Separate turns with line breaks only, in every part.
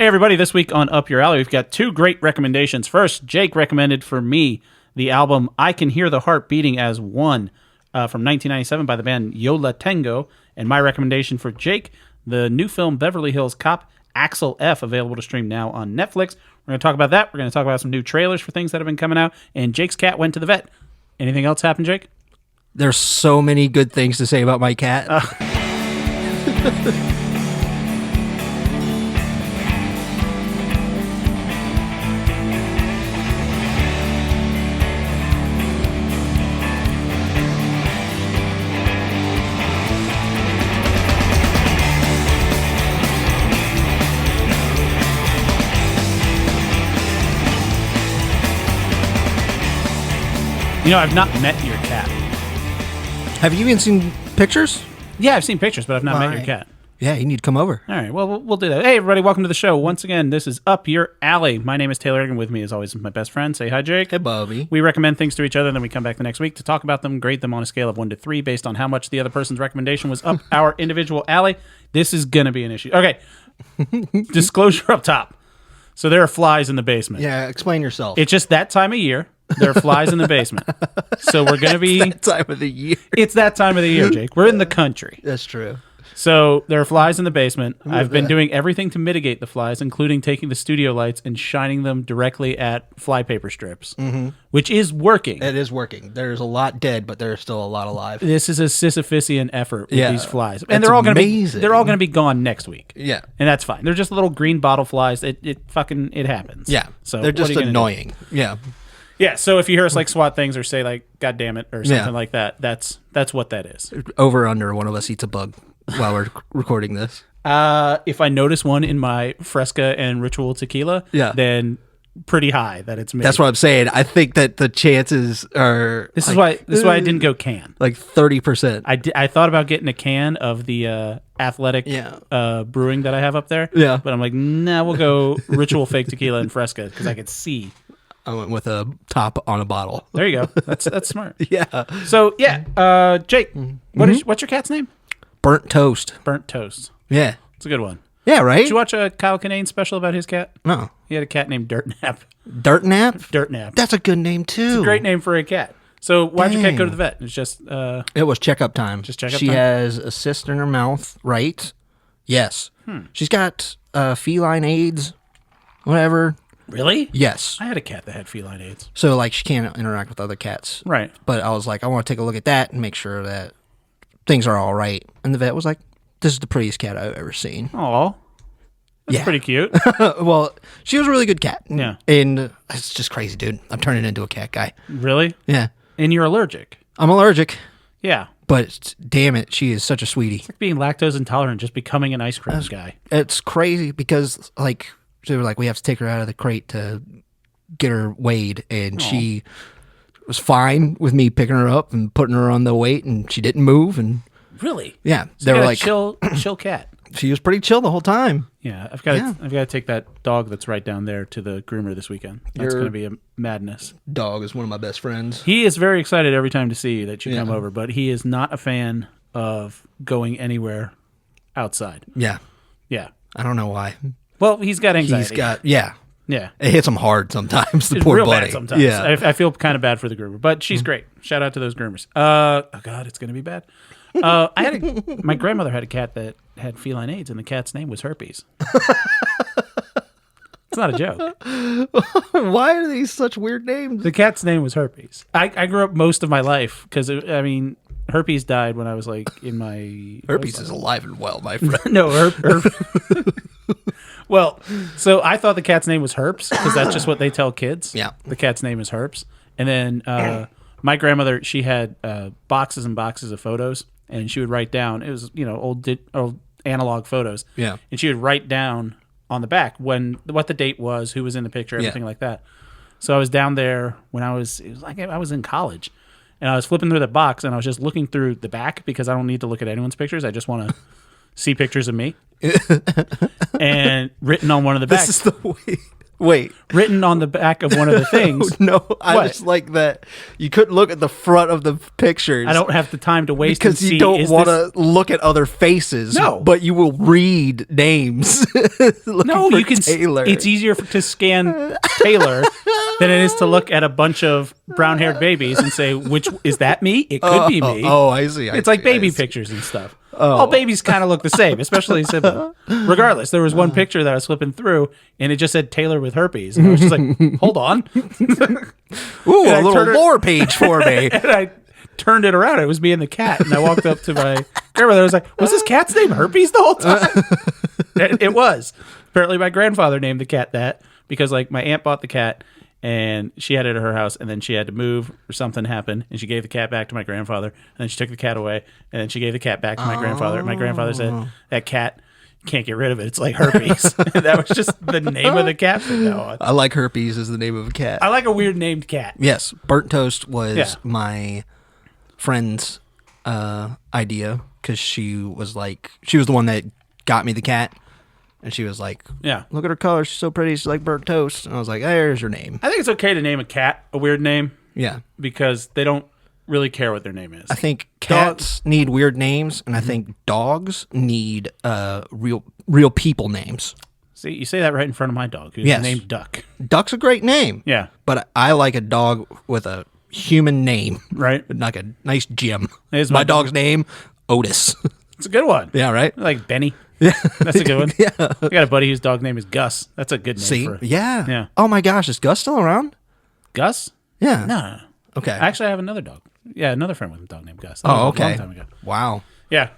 Hey, everybody, this week on Up Your Alley, we've got two great recommendations. First, Jake recommended for me the album I Can Hear the Heart Beating as One from 1997 by the band Yo La Tengo. And my recommendation for Jake, the new film Beverly Hills Cop, Axel F, available to stream now on Netflix. We're going to talk about that. We're going to talk about some new trailers for things that have been coming out. And Jake's cat went to the vet. Anything else happen, Jake?
There's so many good things to say about my cat.
You know, I've not met your cat.
Have you even seen pictures?
Yeah, I've seen pictures, but I've not met your cat.
Yeah, you need to come over.
All right, well, we'll do that. Hey, everybody, welcome to the show. Once again, this is Up Your Alley. My name is Taylor, and with me, as always, is my best friend. Say hi, Jake.
Hey, Bobby.
We recommend things to each other, and then we come back the next week to talk about them, grade them on a scale of 1 to 3 based on how much the other person's recommendation was up our individual alley. This is going to be an issue. Okay, disclosure up top. So there are flies in the basement.
Yeah, explain yourself.
It's just that time of year. There are flies in the basement. So we're going to be...
It's that time of the year.
It's that time of the year, Jake. We're in the country.
That's true.
So there are flies in the basement. I've been doing everything to mitigate the flies, including taking the studio lights and shining them directly at fly paper strips, which is working.
It is working. There's a lot dead, but there's still a lot alive.
This is a Sisyphusian effort with these flies, and
It's
they're all going to
amazing.
they're all going to be gone next week.
Yeah.
And that's fine. They're just little green bottle flies. It happens.
Yeah.
So
they're
what
just
are you gonna do?
annoying. Yeah.
Yeah. So if you hear us like swat things or say like "God damn it" or something like that, that's what that is.
Over under one of us eats a bug while we're recording this.
If I notice one in my Fresca and Ritual tequila, then pretty high that it's me.
That's what I'm saying. I think that the chances are.
This is why I didn't go can.
Like 30%.
I thought about getting a can of the athletic brewing that I have up there.
Yeah.
But I'm like, nah, we'll go Ritual fake tequila and Fresca because I could see.
I went with a top on a bottle.
There you go. That's smart.
Yeah.
So Jake, what's your cat's name?
Burnt toast.
Burnt Toast.
Yeah.
It's a good one.
Yeah, right?
Did you watch a Kyle Kinane special about his cat?
No.
He had a cat named Dirt Nap.
Dirt Nap?
Dirt Nap.
That's a good name, too.
It's a great name for a cat. So why'd your cat go to the vet? It's just...
It was checkup time.
Just checkup
time? She
time?
has a cyst in her mouth, right? Yes. She's got feline AIDS, whatever.
Really?
Yes.
I had a cat that had feline AIDS.
So, like, she can't interact with other cats.
Right.
But I was like, I want to take a look at that and make sure that things are all right. And the vet was like, this is the prettiest cat I've ever seen.
Aw. That's pretty cute.
Well, she was a really good cat.
Yeah.
And it's just crazy, dude. I'm turning into a cat guy.
Really?
Yeah.
And you're allergic.
I'm allergic.
Yeah.
But damn it, she is such a sweetie.
It's like being lactose intolerant, just becoming an ice cream guy.
It's crazy because, like, they were like, we have to take her out of the crate to get her weighed. And she was fine with me picking her up and putting her on the weight, and she didn't move. And
really?
Yeah.
So
they
you
were
got
like,
a chill cat.
She was pretty chill the whole time.
Yeah, I've got to take that dog that's right down there to the groomer this weekend. That's going to be a madness.
Dog is one of my best friends.
He is very excited every time to see you that you come over, but he is not a fan of going anywhere outside.
Yeah.
Yeah.
I don't know why.
Well, he's got anxiety.
Yeah. It hits him hard sometimes, the
it's
poor
real
buddy.
Bad sometimes.
Yeah.
I feel kind of bad for the groomer, but she's great. Shout out to those groomers. Oh God, it's going to be bad. My grandmother had a cat that had feline AIDS, and the cat's name was Herpes. It's not a joke.
Why are these such weird names?
The cat's name was Herpes. I grew up most of my life because, Herpes died when I was like in my...
Herpes is alive and well, my friend.
No, Well, so I thought the cat's name was Herps because that's just what they tell kids.
Yeah.
The cat's name is Herps. And then my grandmother, she had boxes and boxes of photos, and she would write down, it was, old analog photos.
Yeah.
And she would write down on the back what the date was, who was in the picture, everything like that. So I was down there when I was in college, and I was flipping through the box, and I was just looking through the back because I don't need to look at anyone's pictures. I just want to see pictures of me. And written on one of the backs.
This is the way. Wait.
Written on the back of one of the things.
No, I
What?
just like that you couldn't look at the front of the pictures.
I don't have the time to waste
because
and see,
you don't
is
want
this-
to look at other faces.
No.
But you will read names.
No, you can.
Taylor.
It's easier to scan Taylor than it is to look at a bunch of brown-haired babies and say, "Which is that me? It could be me."
Oh, I see.
It's like baby pictures and stuff. All babies kind of look the same, especially sibling. Regardless, there was one picture that I was flipping through, and it just said Taylor with herpes, and I was just like, "Hold on."
Ooh,
And I
a little
turned it-
lore page for me.
And I turned it around. It was me and the cat, and I walked up to my grandmother. I was like, "Was this cat's name Herpes the whole time?" It was. Apparently, my grandfather named the cat that because, like, my aunt bought the cat. And she had it at her house, and then she had to move or something happened, and she gave the cat back to my grandfather, and then she took the cat away, and then she gave the cat back to my grandfather. And my grandfather said, "That cat, you can't get rid of it. It's like herpes." That was just the name of the cat from now on.
I like herpes as the name of a cat.
I like a weird named cat.
Yes, burnt toast was
Yeah.
my friend's idea because she was the one that got me the cat, and she was like,
Yeah.
look at her color, she's so pretty, she's like burnt toast." And I was like, there's her name.
I think it's okay to name a cat a weird name
Yeah,
because they don't really care what their name is.
I think cats need weird names, and I think dogs need real people names.
See, you say that right in front of my dog, who's
Yes.
named Duck.
Duck's a great name.
Yeah.
But I like a dog with a human name,
Right?
like a nice Jim.
Is
My
my
dog's name, Otis.
It's a good one.
Yeah, right?
I like Benny. Yeah. That's a good one.
Yeah.
I got a buddy whose dog name is Gus. That's a good name
See?
for
Yeah.
Yeah.
Oh my gosh, is Gus still around?
Gus?
Yeah.
No.
Okay.
Actually, I have another dog. Yeah, another friend with a dog named Gus. That
Oh,
was a
okay.
long time ago.
Wow.
Yeah.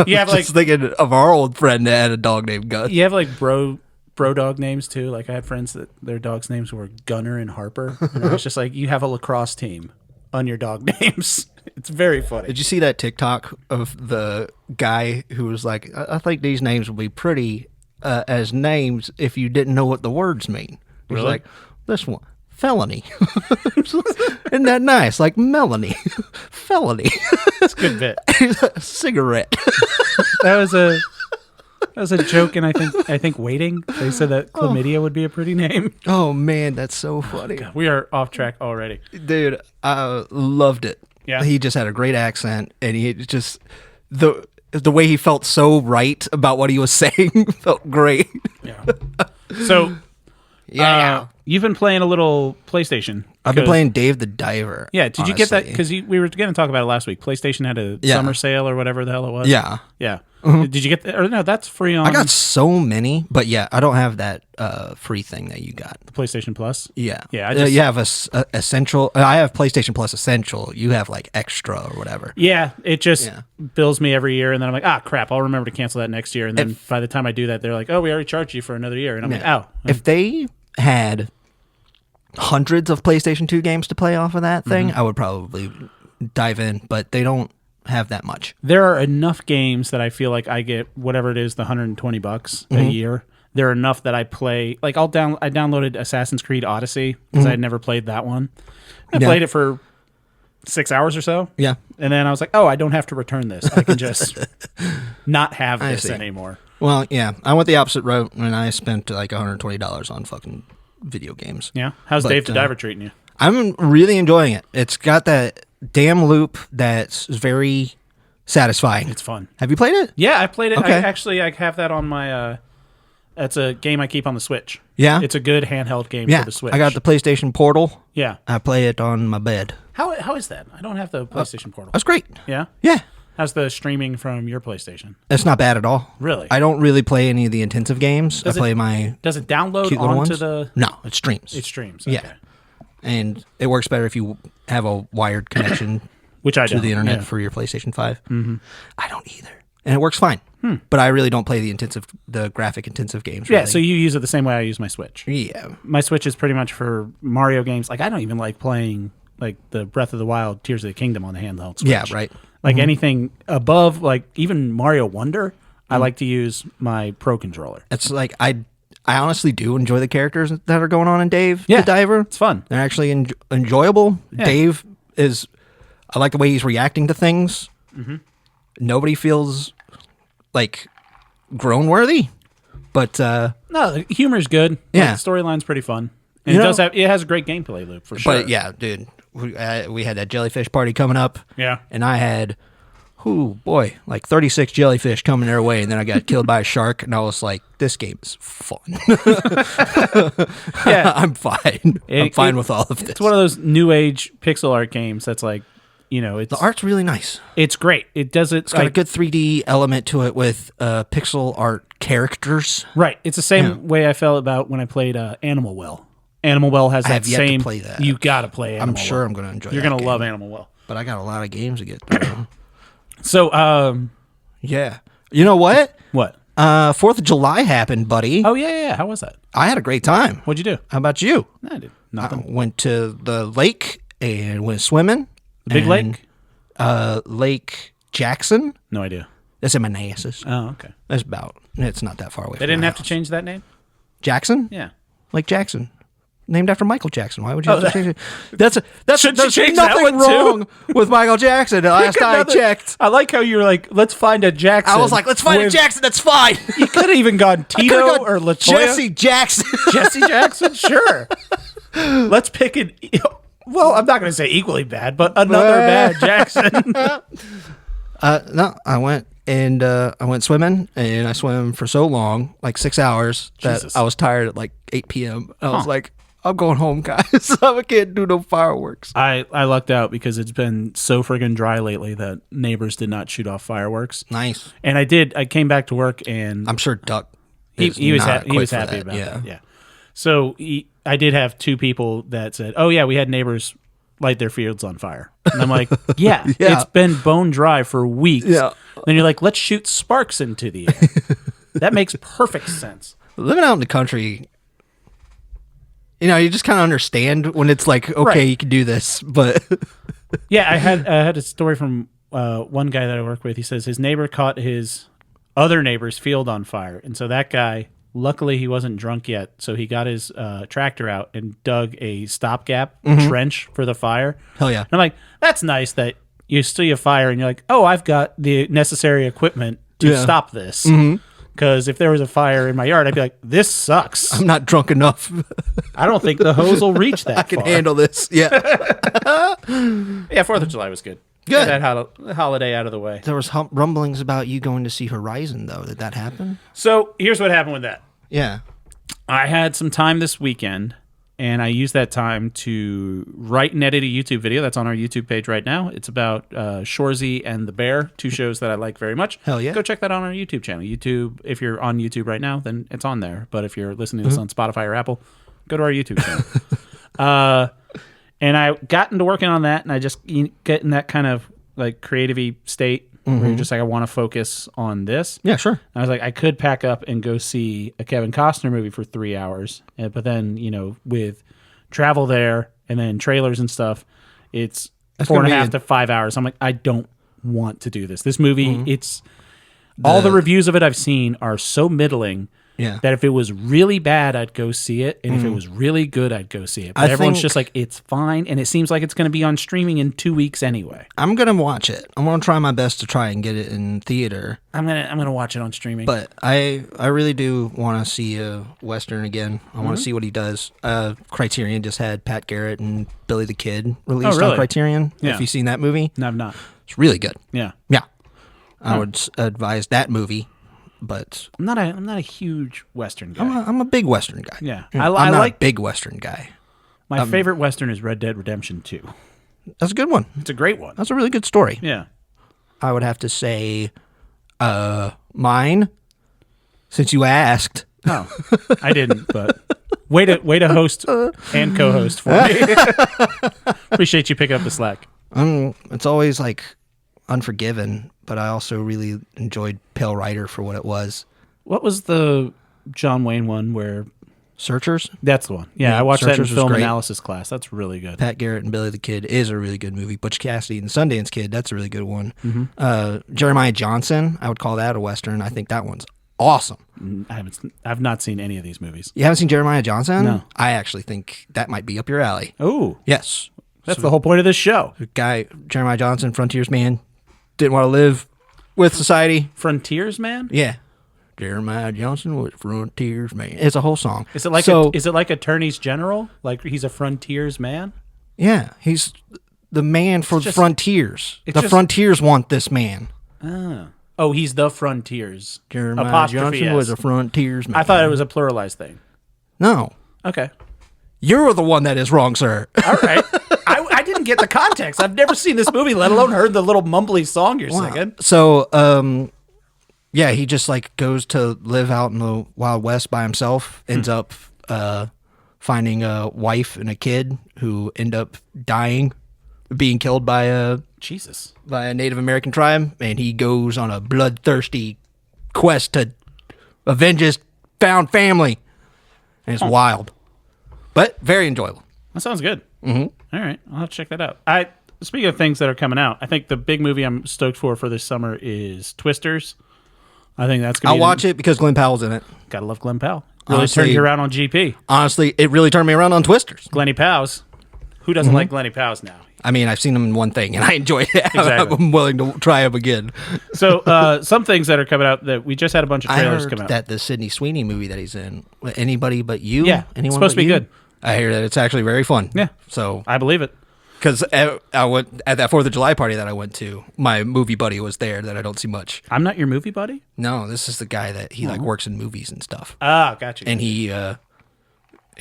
You have like
Just thinking of our old friend that had a dog named Gus.
you have like bro dog names too. Like I had friends that their dogs' names were Gunner and Harper. And I was just like, you have a lacrosse team on your dog names. It's very funny.
Did you see that TikTok of the guy who was like, I think these names would be pretty as names if you didn't know what the words mean. He was
Really?
like, this one, felony. Isn't that nice? Like Melanie. Felony.
It's a good bit.
Cigarette.
That was a joke, and I think waiting. They said that chlamydia would be a pretty name.
Oh man, that's so funny.
We are off track already.
Dude, I loved it.
Yeah.
He just had a great accent, and he just the way he felt so right about what he was saying felt great.
Yeah. So you've been playing a little PlayStation.
I've been playing Dave the Diver.
Yeah, did you get that?
honestly.
Because we were going to talk about it last week. PlayStation had a
Yeah.
summer sale or whatever the hell it was.
Yeah.
Yeah. Did you get that? Or no, that's free on
I got so many, but yeah, I don't have that free thing that you got.
the PlayStation Plus.
Yeah.
Yeah, I just-
you have a essential. I have PlayStation Plus Essential. You have like extra or whatever.
Yeah, it just
Yeah.
bills me every year, and then I'm like, crap, I'll remember to cancel that next year. And then by the time I do that, they're like, oh, we already charged you for another year. And I'm like, oh.
If they had hundreds of PlayStation 2 games to play off of that thing, I would probably dive in, but they don't have that much.
There are enough games that I feel like I get whatever it is, the $120 a year. There are enough that I play. Like I downloaded Assassin's Creed Odyssey because I had never played that one. I played it for 6 hours or so.
Yeah.
And then I was like, oh, I don't have to return this. I can just not have this
see.
anymore.
Well, yeah, I went the opposite route and I spent like $120 on fucking video games.
Yeah. How's
But,
Dave the Diver treating you?
I'm really enjoying it. It's got that damn loop that's very satisfying.
It's fun.
Have you played it?
Yeah, I played it.
Okay.
I have that on my. That's a game I keep on the Switch.
Yeah?
It's a good handheld game
Yeah,
for the Switch.
I got the PlayStation Portal.
Yeah.
I play it on my bed.
How is that? I don't have the PlayStation Portal.
That's great.
Yeah.
Yeah.
How's the streaming from your PlayStation?
It's not bad at all.
Really?
I don't really play any of the intensive games.
Does
I play my
Does it download
cute little
onto
ones.
the?
No, it streams.
It streams.
Yeah.
Okay.
And it works better if you have a wired connection
Which I
to
don't.
the internet
Yeah.
for your PlayStation 5. Mm-hmm. I don't either. And it works fine. But I really don't play the graphic intensive games.
Yeah.
Really.
So you use it the same way I use my Switch.
Yeah.
My Switch is pretty much for Mario games. Like I don't even like playing like the Breath of the Wild, Tears of the Kingdom on the handheld Switch.
Yeah, right.
Like anything above, like even Mario Wonder, I like to use my Pro controller.
It's like I honestly do enjoy the characters that are going on in Dave
Yeah.
the Diver.
It's fun.
They're actually enjoyable.
Yeah.
Dave is, I like the way he's reacting to things. Nobody feels like groan worthy, but
No, the humor's good.
Yeah.
Like, the storyline's pretty fun. And it has a great gameplay loop for sure.
but yeah, dude, we had that jellyfish party coming up.
Yeah.
And I had, like 36 jellyfish coming their way, and then I got killed by a shark, and I was like, this game is fun.
Yeah.
I'm fine. I'm fine with all of this.
It's one of those new age pixel art games that's like, it's
The art's really nice.
it's great. It does it.
It's got a good 3D element to it with pixel art characters.
Right. It's the same way I felt about when I played Animal Well. Animal Well has that
have yet to
same.
play that.
You got to play Animal
I'm sure
Well.
I'm going to enjoy
You're
that
going to
game.
love Animal Well.
But I got a lot of games to get through.
So,
Yeah. You know what?
what?
4th of July happened, buddy.
Oh, yeah. How was that?
I had a great time.
What'd you do?
How about you?
I did
I
nothing.
went to the lake and went swimming.
Big lake?
Lake Jackson.
No idea.
That's in Manassas.
Oh, okay.
It's not that far away.
They didn't have to change that name?
Jackson?
Yeah.
Lake Jackson. Named after Michael Jackson. Why would you have to change it?
Shouldn't you
There's
change that
nothing
one, too?
wrong with Michael Jackson. The last I checked.
I like how you were like, let's find a Jackson.
I was like, let's find a
with-
Jackson. That's fine.
You could have even gone
I could've
Tito
gone
or Latoya.
Jesse Jackson.
Jesse Jackson? Sure. Let's pick it. Well, I'm not going to say equally bad, but another bad Jackson.
No, I went swimming, and I swam for so long, like 6 hours, that
Jesus.
I was tired at like 8 p.m. I was like, I'm going home, guys. I can't do no fireworks.
I lucked out because it's been so friggin' dry lately that neighbors did not shoot off fireworks.
Nice.
And I came back to work and
I'm sure Duck.
he was
not
he was
quite for
happy
that.
about
Yeah.
that. Yeah. So I did have two people that said, "Oh yeah, we had neighbors light their fields on fire," and I'm like, "Yeah,
Yeah.
it's been bone dry for weeks."
Yeah.
Then you're like, "Let's shoot sparks into the air." That makes perfect sense.
Living out in the country, you just kind of understand when it's like, okay,
Right.
you can do this, but
Yeah, I had a story from one guy that I work with. He says his neighbor caught his other neighbor's field on fire, and so that guy, luckily he wasn't drunk yet, so he got his tractor out and dug a stopgap trench for the fire.
hell yeah.
And I'm like, that's nice that you see a fire and you're like, oh, I've got the necessary equipment to
Yeah.
stop this. Because if there was a fire in my yard, I'd be like, this sucks.
I'm not drunk enough.
I don't think the hose will reach that
I can
far.
handle this. Yeah.
Yeah, 4th of July was good.
Good.
Get that holiday out of the way.
There was rumblings about you going to see Horizon, though. Did that happen?
So here's what happened with that.
Yeah.
I had some time this weekend, and I used that time to write and edit a YouTube video that's on our YouTube page right now. It's about Shorzy and the Bear, two shows that I like very much.
Hell yeah.
Go check that out on our YouTube channel. YouTube, if you're on YouTube right now, then it's on there. But if you're listening to this on Spotify or Apple, go to our YouTube channel. And I got into working on that, and I just get in that kind of like creative-y state where you're just like, I want to focus on this.
Yeah, sure.
I was like, I could pack up and go see a Kevin Costner movie for 3 hours, but then with travel there and then trailers and stuff, it's
That's
4.5 to 5 hours. I'm like, I don't want to do this. This movie, it's all the reviews of it I've seen are so middling.
Yeah.
That if it was really bad, I'd go see it, and if it was really good, I'd go see it. But everyone's just like, it's fine, and it seems like it's going to be on streaming in 2 weeks anyway.
I'm going to watch it. I'm going to try my best to try and get it in theater.
I'm gonna watch it on streaming.
But I really do want to see a Western again. I want to see what he does. Criterion just had Pat Garrett and Billy the Kid released
really?
on Criterion.
Yeah.
If you've seen that movie,
no, I'm not.
it's really good.
Yeah.
Yeah. I would advise that movie. But
I'm not a huge Western guy.
I'm a big Western guy.
Yeah.
I'm
I
not
like
a big Western guy.
my favorite Western is Red Dead Redemption 2.
That's a good one.
It's a great one.
That's a really good story.
Yeah.
I would have to say mine, since you asked.
No, I didn't, but way to host and co-host for me. Appreciate you picking up the slack.
It's always like Unforgiven, but I also really enjoyed Pale Rider for what it was.
What was the John Wayne one where...
Searchers?
That's the one. Yeah,
Yeah,
I watched that in
Searchers was
film
great.
analysis class. That's really good.
Pat Garrett and Billy the Kid is a really good movie. Butch Cassidy and the Sundance Kid, that's a really good one. Jeremiah Johnson, I would call that a Western. I think that one's awesome.
I've not seen any of these movies.
You haven't seen Jeremiah Johnson?
No.
I actually think that might be up your alley.
Oh,
Yes.
that's the whole point of this show.
The guy, Jeremiah Johnson, frontiersman, didn't want to live with society.
Frontiers Man?
Yeah. Jeremiah Johnson was Frontiers Man. It's a whole song.
Is it like Attorneys General? Like he's a Frontiers Man?
Yeah, he's the man for the frontiers. The frontiers want this man.
Oh, he's the Frontiers.
Jeremiah
Apostrophe
Johnson
S.
was a Frontiers Man.
I thought it was a pluralized thing.
No.
Okay.
You're the one that is wrong, sir.
All right. I didn't get the context. I've never seen this movie, let alone heard the little mumbly song you're singing.
So, yeah, he just like goes to live out in the Wild West by himself, ends up finding a wife and a kid who end up dying, being killed by a Native American tribe, and he goes on a bloodthirsty quest to avenge his found family. And it's wild, but very enjoyable.
That sounds good. Mm-hmm. All right, I'll have to check that out. Speaking of things that are coming out, I think the big movie I'm stoked for this summer is Twisters. I think that's going to be...
I'll watch it because Glenn Powell's in it.
Gotta love Glenn Powell. Really turned you around on GP.
Honestly, it really turned me around on Twisters.
Glenny Powell's. Who doesn't like Glenny Powell's now?
I mean, I've seen him in one thing, and I enjoyed it.
Exactly.
I'm willing to try him again.
So, some things that are coming out that we just had a bunch of trailers come out.
That the Sydney Sweeney movie that he's in, Anybody But You?
Yeah,
Anyone
it's supposed to be good.
I hear that it's actually very fun.
Yeah.
So
I believe it.
Because I went at that 4th of July party that I went to, my movie buddy was there that I don't see much.
I'm not your movie buddy?
No, this is the guy that he like works in movies and stuff.
Ah, gotcha.
And he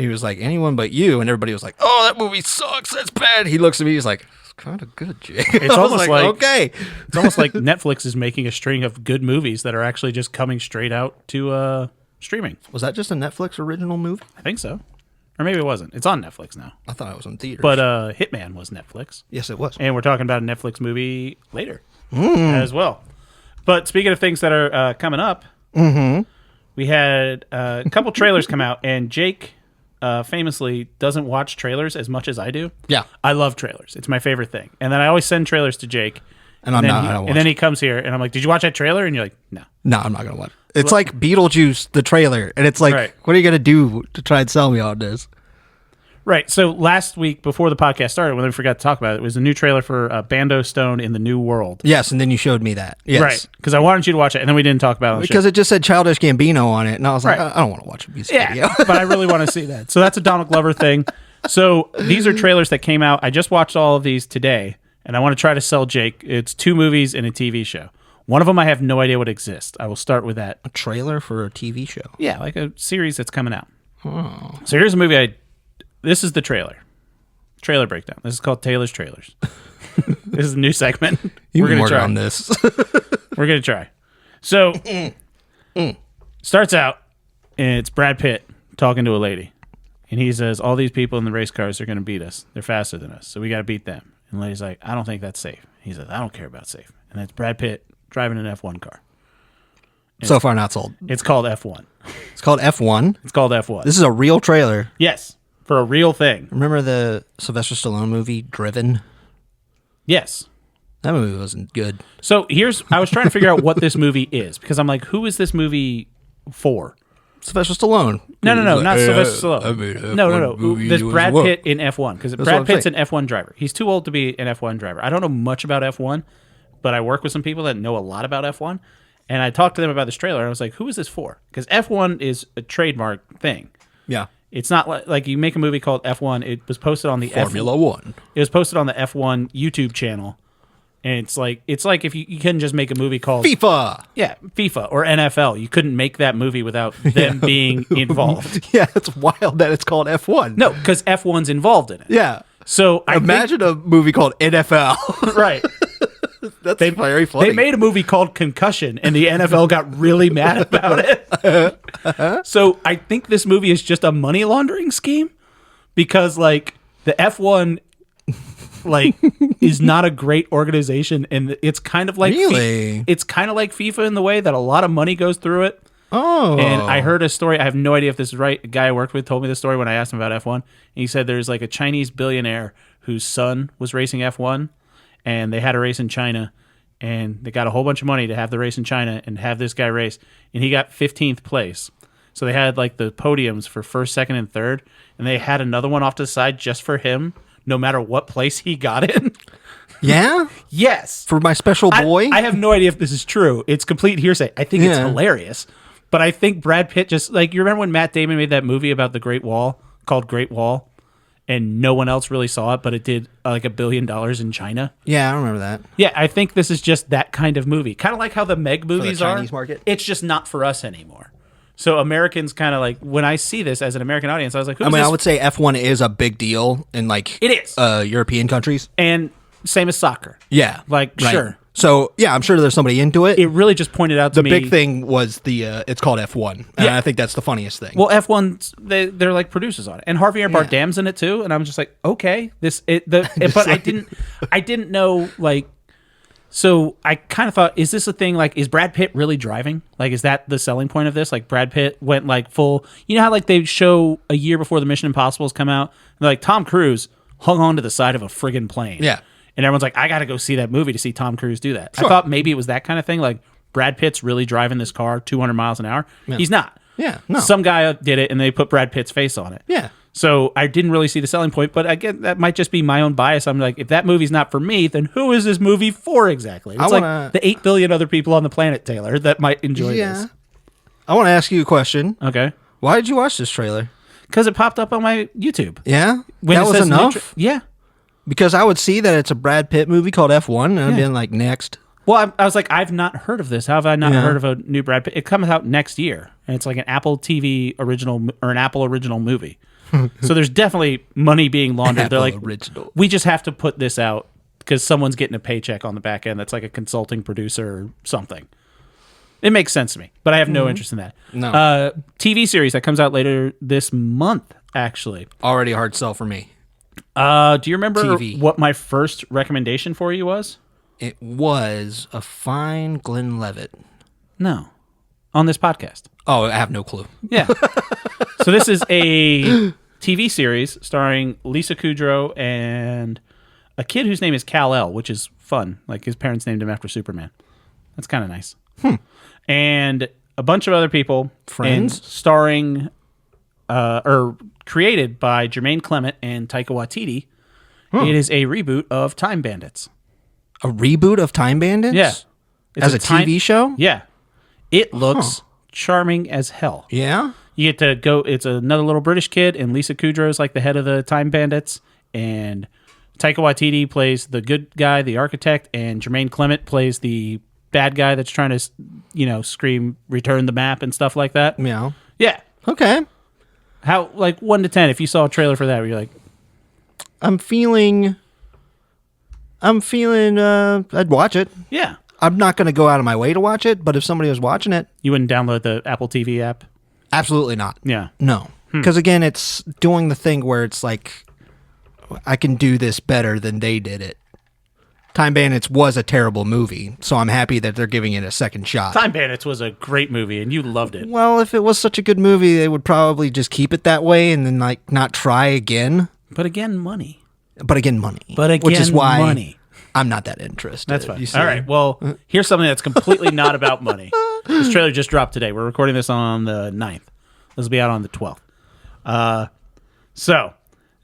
was like, Anyone But You, and everybody was like, oh, that movie sucks, that's bad. He looks at me, he's like, it's kind of good, Jake.
It's almost like
okay.
It's almost like Netflix is making a string of good movies that are actually just coming straight out to streaming.
Was that just a Netflix original movie?
I think so. Or maybe it wasn't. It's on Netflix now.
I thought it was on theaters.
But Hitman was Netflix.
Yes, it was.
And we're talking about a Netflix movie later as well. But speaking of things that are coming up, we had a couple trailers come out, and Jake famously doesn't watch trailers as much as I do.
Yeah.
I love trailers. It's my favorite thing. And then I always send trailers to Jake.
And I don't watch
and then he comes here, and I'm like, did you watch that trailer? And you're like, no.
No, I'm not going to watch it. It's like Beetlejuice, the trailer. And it's like, What are you going to do to try and sell me on this?
Right. So last week, before the podcast started, when we forgot to talk about it, was a new trailer for Bando Stone in the New World.
Yes, and then you showed me that. Yes.
Right. Because I wanted you to watch it, and then we didn't talk about it on the
because
show.
it just said Childish Gambino on it. And I was like, I don't want to watch a music video.
But I really want to see that. So that's a Donald Glover thing. So these are trailers that came out. I just watched all of these today, and I want to try to sell Jake. It's 2 movies and a TV show. One of them I have no idea what exists. I will start with that.
A trailer for a TV show?
Yeah, like a series that's coming out. Oh. So here's a movie this is the trailer. Trailer breakdown. This is called Taylor's Trailers. This is a new segment.
We're going to try on this.
We're going to try. So, starts out, and it's Brad Pitt talking to a lady. And he says, all these people in the race cars are going to beat us. They're faster than us, so we got to beat them. And the lady's like, I don't think that's safe. He says, I don't care about safe. And that's Brad Pitt driving an F1 car.
So far not sold.
It's called F1.
It's called F1?
It's called F1.
This is a real trailer.
Yes, for a real thing.
Remember the Sylvester Stallone movie, Driven?
Yes.
That movie wasn't good.
So I was trying to figure out what this movie is, because I'm like, who is this movie for?
Sylvester Stallone.
No, not Sylvester Stallone. No. This Brad Pitt in F1, because Brad Pitt's an F1 driver. He's too old to be an F1 driver. I don't know much about F1, but I work with some people that know a lot about F1, and I talked to them about this trailer, and I was like, who is this for? Because F1 is a trademark thing.
Yeah.
It's not like you make a movie called F1. It was posted on the
Formula One.
It was posted on the F1 YouTube channel. And it's like if you couldn't just make a movie called
FIFA.
Yeah, FIFA or NFL. You couldn't make that movie without them being involved.
Yeah, it's wild that it's called F1.
No, because F1's involved in it.
Yeah.
So
imagine a movie called NFL.
Right.
That's very funny.
They made a movie called Concussion, and the NFL got really mad about it. So I think this movie is just a money laundering scheme, because like the F1 is not a great organization, and it's kind of like it's kind of like FIFA in the way that a lot of money goes through it.
Oh.
And I heard a story. I have no idea if this is right. A guy I worked with told me the story when I asked him about F1. And he said there's like a Chinese billionaire whose son was racing F1, and they had a race in China, and they got a whole bunch of money to have the race in China and have this guy race, and he got 15th place. So they had like the podiums for first, second, and third, and they had another one off to the side just for him, no matter what place he got in.
Yeah?
Yes.
For my special boy?
I have no idea if this is true. It's complete hearsay. I think it's hilarious. But I think Brad Pitt just, like, you remember when Matt Damon made that movie about the Great Wall called Great Wall? And no one else really saw it, but it did like $1 billion in China.
Yeah, I remember that.
Yeah, I think this is just that kind of movie. Kind of like how the Meg movies
for the Chinese market?
It's just not for us anymore. So Americans kind of like, when I see this as an American audience, I was like, who's this?
I would say F1 is a big deal in like
It is.
European countries.
And same as soccer.
Yeah.
Like,
right.
sure.
So, yeah, I'm sure there's somebody into it.
It really just pointed out to me.
The big thing was it's called F1. And I think that's the funniest thing.
Well, F1, they're like producers on it. And Javier Bardem's in it too. And I'm just like, okay. But I didn't know, like, so I kind of thought, is this a thing, like, is Brad Pitt really driving? Like, is that the selling point of this? Like, Brad Pitt went, like, full, you know how, like, they show a year before the Mission Impossibles come out? They're like, Tom Cruise hung on to the side of a friggin' plane.
Yeah.
And everyone's like, I got to go see that movie to see Tom Cruise do that.
Sure.
I thought maybe it was that kind of thing. Like, Brad Pitt's really driving this car 200 miles an hour. Yeah. He's not.
Yeah, no.
Some guy did it, and they put Brad Pitt's face on it.
Yeah.
So I didn't really see the selling point, but again, that might just be my own bias. I'm like, if that movie's not for me, then who is this movie for exactly? It's like the 8 billion other people on the planet, Taylor, that might enjoy this.
I want to ask you a question.
Okay.
Why did you watch this trailer?
Because it popped up on my YouTube.
Yeah?
When
that was enough?
Yeah.
Because I would see that it's a Brad Pitt movie called F1, and I'd be like, next.
Well, I was like, I've not heard of this. How have I not heard of a new Brad Pitt? It comes out next year, and it's like an Apple TV original or an Apple original movie. So there's definitely money being laundered. They're like,
original.
We just have to put this out because someone's getting a paycheck on the back end that's like a consulting producer or something. It makes sense to me, but I have no interest in that.
No.
TV series that comes out later this month, actually.
Already a hard sell for me.
Do you remember
TV.
what my first recommendation for you was?
It was a fine Glenlivet.
No. On this podcast.
Oh, I have no clue.
Yeah. So this is a TV series starring Lisa Kudrow and a kid whose name is Kal-El, which is fun. Like his parents named him after Superman. That's kind of nice. And a bunch of other people.
Friends?
And starring, or created by Jermaine Clement and Taika Waititi. It is a reboot of Time Bandits.
A reboot of Time Bandits?
Yeah. It's
As a TV show?
Yeah. It looks charming as hell.
Yeah?
You get to go, it's another little British kid, and Lisa Kudrow is like the head of the Time Bandits, and Taika Waititi plays the good guy, the architect, and Jermaine Clement plays the bad guy that's trying to, you know, scream, return the map and stuff like that.
Yeah.
Yeah.
Okay.
How, like, 1 to 10, if you saw a trailer for that, where you're like,
I'm feeling, I'd watch it.
yeah.
I'm not going to go out of my way to watch it, but if somebody was watching it,
You wouldn't download the Apple TV app?
absolutely not.
Yeah.
No. Because again, it's doing the thing where it's like, I can do this better than they did it. Time Bandits was a terrible movie, so I'm happy that they're giving it a second shot.
Time Bandits was a great movie, and you loved it.
Well, if it was such a good movie, they would probably just keep it that way and then like not try again.
But again, money.
But again, money.
But again,
which is why
money.
I'm not that interested.
That's fine.
You see?
All right. Well, here's something that's completely not about money. This trailer just dropped today. We're recording this on the 9th. This will be out on the 12th. So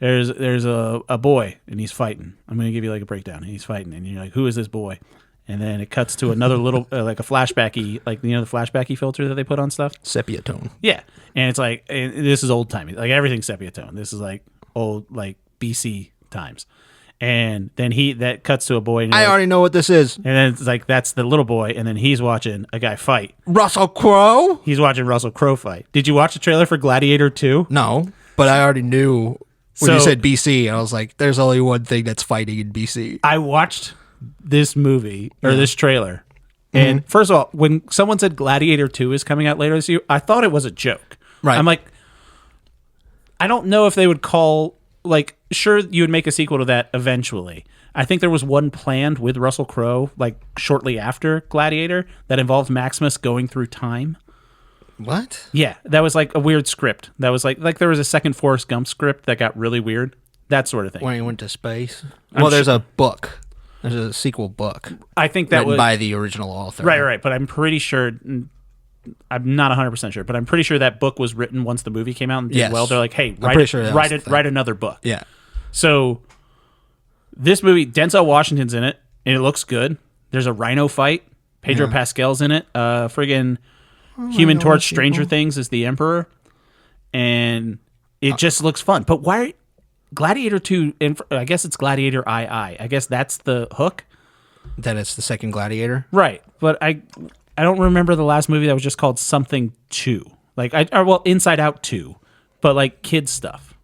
there's a boy, and he's fighting. I'm going to give you like a breakdown. And he's fighting, and you're like, who is this boy? And then it cuts to another little, like a flashbacky, like, you know, the flashbacky filter that they put on stuff?
Sepia tone.
Yeah. And it's like, and this is old timey. Like, everything's sepia tone. This is like old, like BC times. And then that cuts to a boy. And
I already know what this is.
And then it's like, that's the little boy. And then he's watching a guy fight.
Russell Crowe?
He's watching Russell Crowe fight. Did you watch the trailer for Gladiator 2?
No, but I already knew when
So-
you said BC. I was like, there's only one thing that's fighting in BC.
I watched this movie, or this trailer. And first of all, when someone said Gladiator 2 is coming out later this year, I thought it was a joke.
Right.
I'm like, I don't know if they would call, like, sure, you would make a sequel to that eventually. I think there was one planned with Russell Crowe, like, shortly after Gladiator, that involved Maximus going through time.
What?
Yeah, that was like a weird script. That was like there was a second Forrest Gump script that got really weird. That sort of thing.
When he went to space?
I'm
Well, there's a book. There's a sequel book
I think that
written
was
by the original author.
right. But I'm pretty sure. I'm not 100% sure, but I'm pretty sure that book was written once the movie came out and did
Yes.
well. They're like, hey,
pretty sure that was the thing.
write another book.
Yeah.
So This movie, Denzel Washington's in it, and it looks good. There's a rhino fight. Pedro Pascal's in it. Friggin' Human Torch, Stranger Things is the Emperor. And it just looks fun. But why... Gladiator 2, I guess it's Gladiator II. I guess that's the hook.
That it's the second Gladiator?
Right. But I don't remember the last movie that was just called something 2. Like, Inside Out 2. But, like, kids stuff.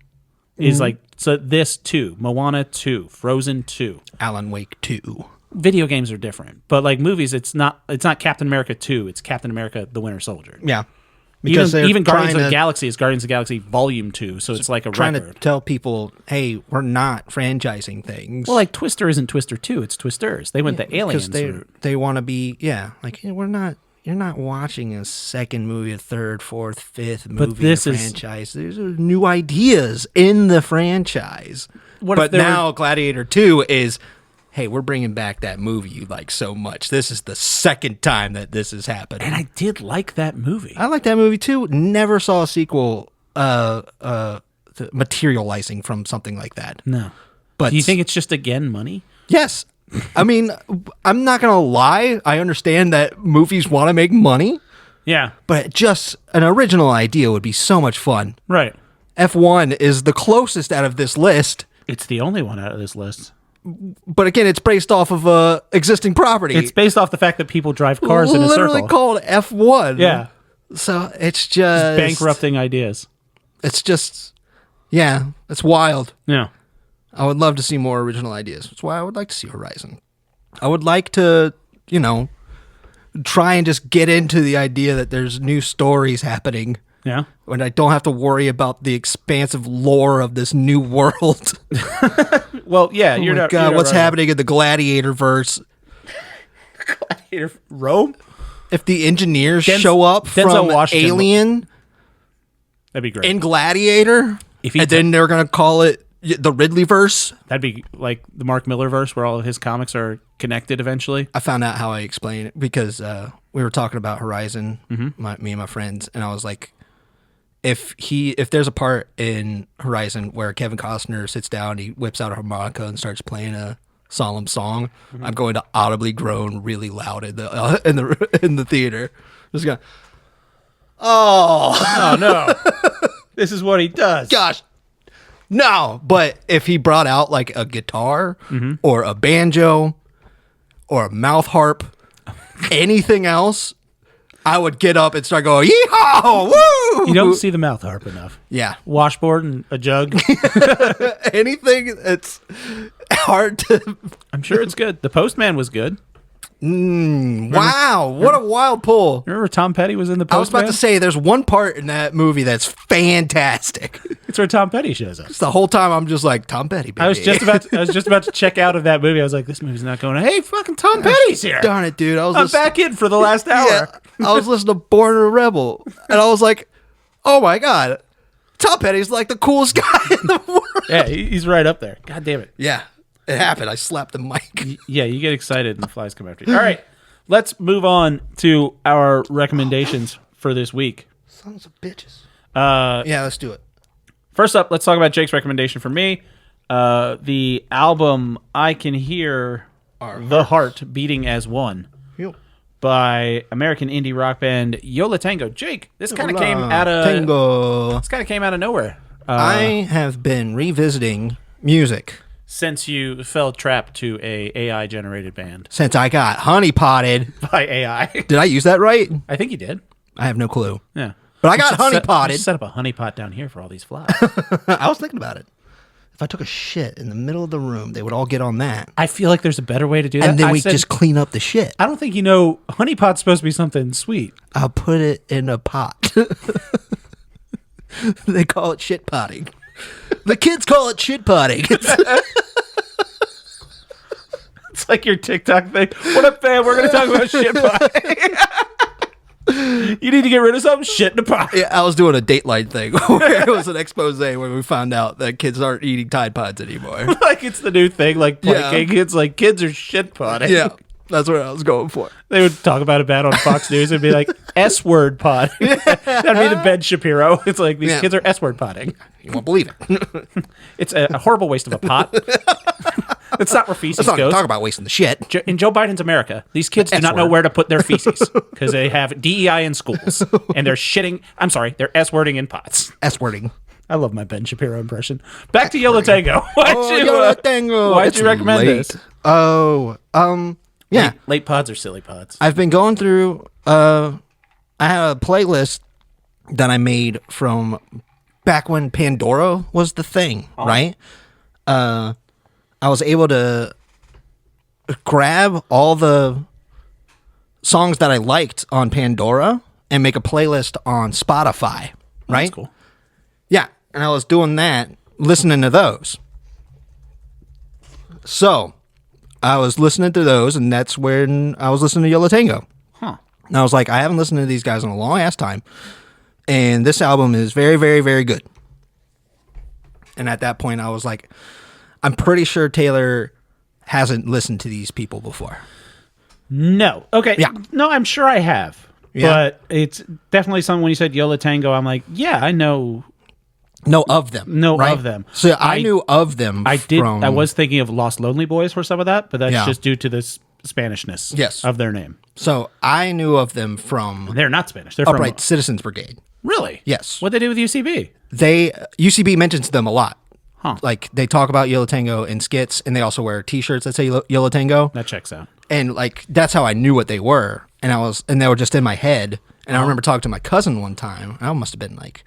Is like, so this 2. Moana 2. Frozen 2.
Alan Wake 2.
Video games are different. But, like, movies, it's not Captain America 2. It's Captain America the Winter Soldier.
Yeah.
Because even Guardians of the Galaxy is Guardians of the Galaxy Volume 2, so it's like a
trying
record.
To tell people, hey, we're not franchising things.
Well, like Twister isn't Twister 2, it's Twisters. They went the aliens route.
They want to be, like, hey, you're not watching a second movie, a third, fourth, fifth movie
but this
franchise. There's new ideas in the franchise. But now Gladiator 2 is... Hey, we're bringing back that movie you like so much. This is the second time that this has happened.
And I did like that movie.
I like that movie too. Never saw a sequel materializing from something like that.
No.
But
do you think it's just, again, money?
Yes. I mean, I'm not going to lie. I understand that movies want to make money.
Yeah.
But just an original idea would be so much fun.
Right.
F1 is the closest out of this list.
It's the only one out of this list.
But again, it's based off of existing property.
It's based off the fact that people drive cars in a circle.
Literally called F1.
Yeah.
So it's just...
bankrupting ideas.
It's just... Yeah, it's wild.
Yeah.
I would love to see more original ideas. That's why I would like to see Horizon. I would like to, try and just get into the idea that there's new stories happening.
Yeah.
When I don't have to worry about the expansive lore of this new world.
Well, yeah,
You're not what's happening in the Gladiator verse?
Gladiator Rome?
If the engineers show up from Alien,
that'd be great.
In Gladiator, then they're gonna call it the Ridley verse.
That'd be like the Mark Miller verse, where all of his comics are connected eventually.
I found out how I explain it because we were talking about Horizon, me and my friends, and I was like, if there's a part in Horizon where Kevin Costner sits down, he whips out a harmonica and starts playing a solemn song, I'm going to audibly groan really loud in the theater. Just going, oh
no, this is what he does.
Gosh, no. But if he brought out like a guitar or a banjo or a mouth harp, anything else, I would get up and start going, yeehaw, woo!
You don't see the mouth harp enough.
Yeah.
Washboard and a jug.
Anything that's hard to...
I'm sure it's good. The Postman was good.
Wow, what a wild pull.
Remember Tom Petty was in The Postman?
I was about to say, there's one part in that movie that's fantastic.
It's where Tom Petty shows up.
It's the whole time I'm just like, Tom Petty, baby.
I was just about to check out of that movie. I was like, this movie's not going, hey, fucking Tom Petty's here.
Darn it, dude.
I'm back in for the last hour.
Yeah, I was listening to Born a Rebel, and I was like, oh my God, Tom Petty's like the coolest guy in the world.
Yeah, he's right up there. God damn it.
Yeah, it happened. I slapped the mic.
Yeah, you get excited and the flies come after you. All right, let's move on to our recommendations for this week.
Sons of bitches. Yeah, let's do it.
First up, let's talk about Jake's recommendation for me. The album I Can Hear the Heart Beating as One by American indie rock band Yo La Tengo. Jake, this kind of came out of nowhere.
I have been revisiting music
since you fell trapped to a AI generated band.
Since I got honeypotted
by AI.
Did I use that right?
I think you did.
I have no clue.
Yeah.
But I got honeypotted.
Set up a honeypot down here for all these flies.
I was thinking about it. If I took a shit in the middle of the room, they would all get on that.
I feel like there's a better way to do that.
And then we just clean up the shit.
I don't think you know honeypot's supposed to be something sweet.
I'll put it in a pot. They call it shit potting. The kids call it shit potting.
It's like your TikTok thing. What up, fam? We're going to talk about shit potting. You need to get rid of something, shit in a pot.
Yeah, I was doing a Dateline thing where it was an expose where we found out that kids aren't eating Tide Pods anymore.
Like it's the new thing, like placating kids, like kids are shit potting.
Yeah, that's what I was going for.
They would talk about it bad on Fox News and be like, S-word pot. That'd be the Ben Shapiro. It's like, these kids are S-word potting.
You won't believe it.
It's a horrible waste of a pot. That's not where feces
Let's not
goes.
talk about wasting the shit.
In Joe Biden's America, these kids do not know
S-word.
where to put their feces because they have DEI in schools and they're shitting. I'm sorry, they're S-wording in pots.
S-wording.
I love my Ben Shapiro impression. Back to Yo La Tengo.
Yo La Tengo.
Why'd
It's
you recommend
late.
this?
Oh, yeah.
Late pods or silly pods?
I've been going through, I had a playlist that I made from back when Pandora was the thing, right? I was able to grab all the songs that I liked on Pandora and make a playlist on Spotify, right?
That's cool.
Yeah, and I was doing that, listening to those. So, I was listening to those, and that's when I was listening to Yo La Tengo.
Huh.
And I was like, I haven't listened to these guys in a long ass time. And this album is very, very, very good. And at that point, I was like, I'm pretty sure Taylor hasn't listened to these people before.
No. Okay.
Yeah.
No, I'm sure I have.
Yeah.
But it's definitely something when you said Yo La Tengo, I'm like, yeah, I know.
Know of them.
Know of them.
So I knew of them
I did.
from...
I was thinking of Lost Lonely Boys for some of that, but that's
Yeah.
just due to the Spanishness
Yes.
of their name.
So I knew of them from
They're not Spanish. They're
Upright
from...
Citizens Brigade.
Really?
Yes.
What'd they do with UCB?
UCB mentions them a lot.
Huh.
Like, they talk about Yo La Tengo in skits, and they also wear T-shirts that say Yo La Tango.
That checks out.
And, like, that's how I knew what they were. And they were just in my head. And I remember talking to my cousin one time. I must have been, like,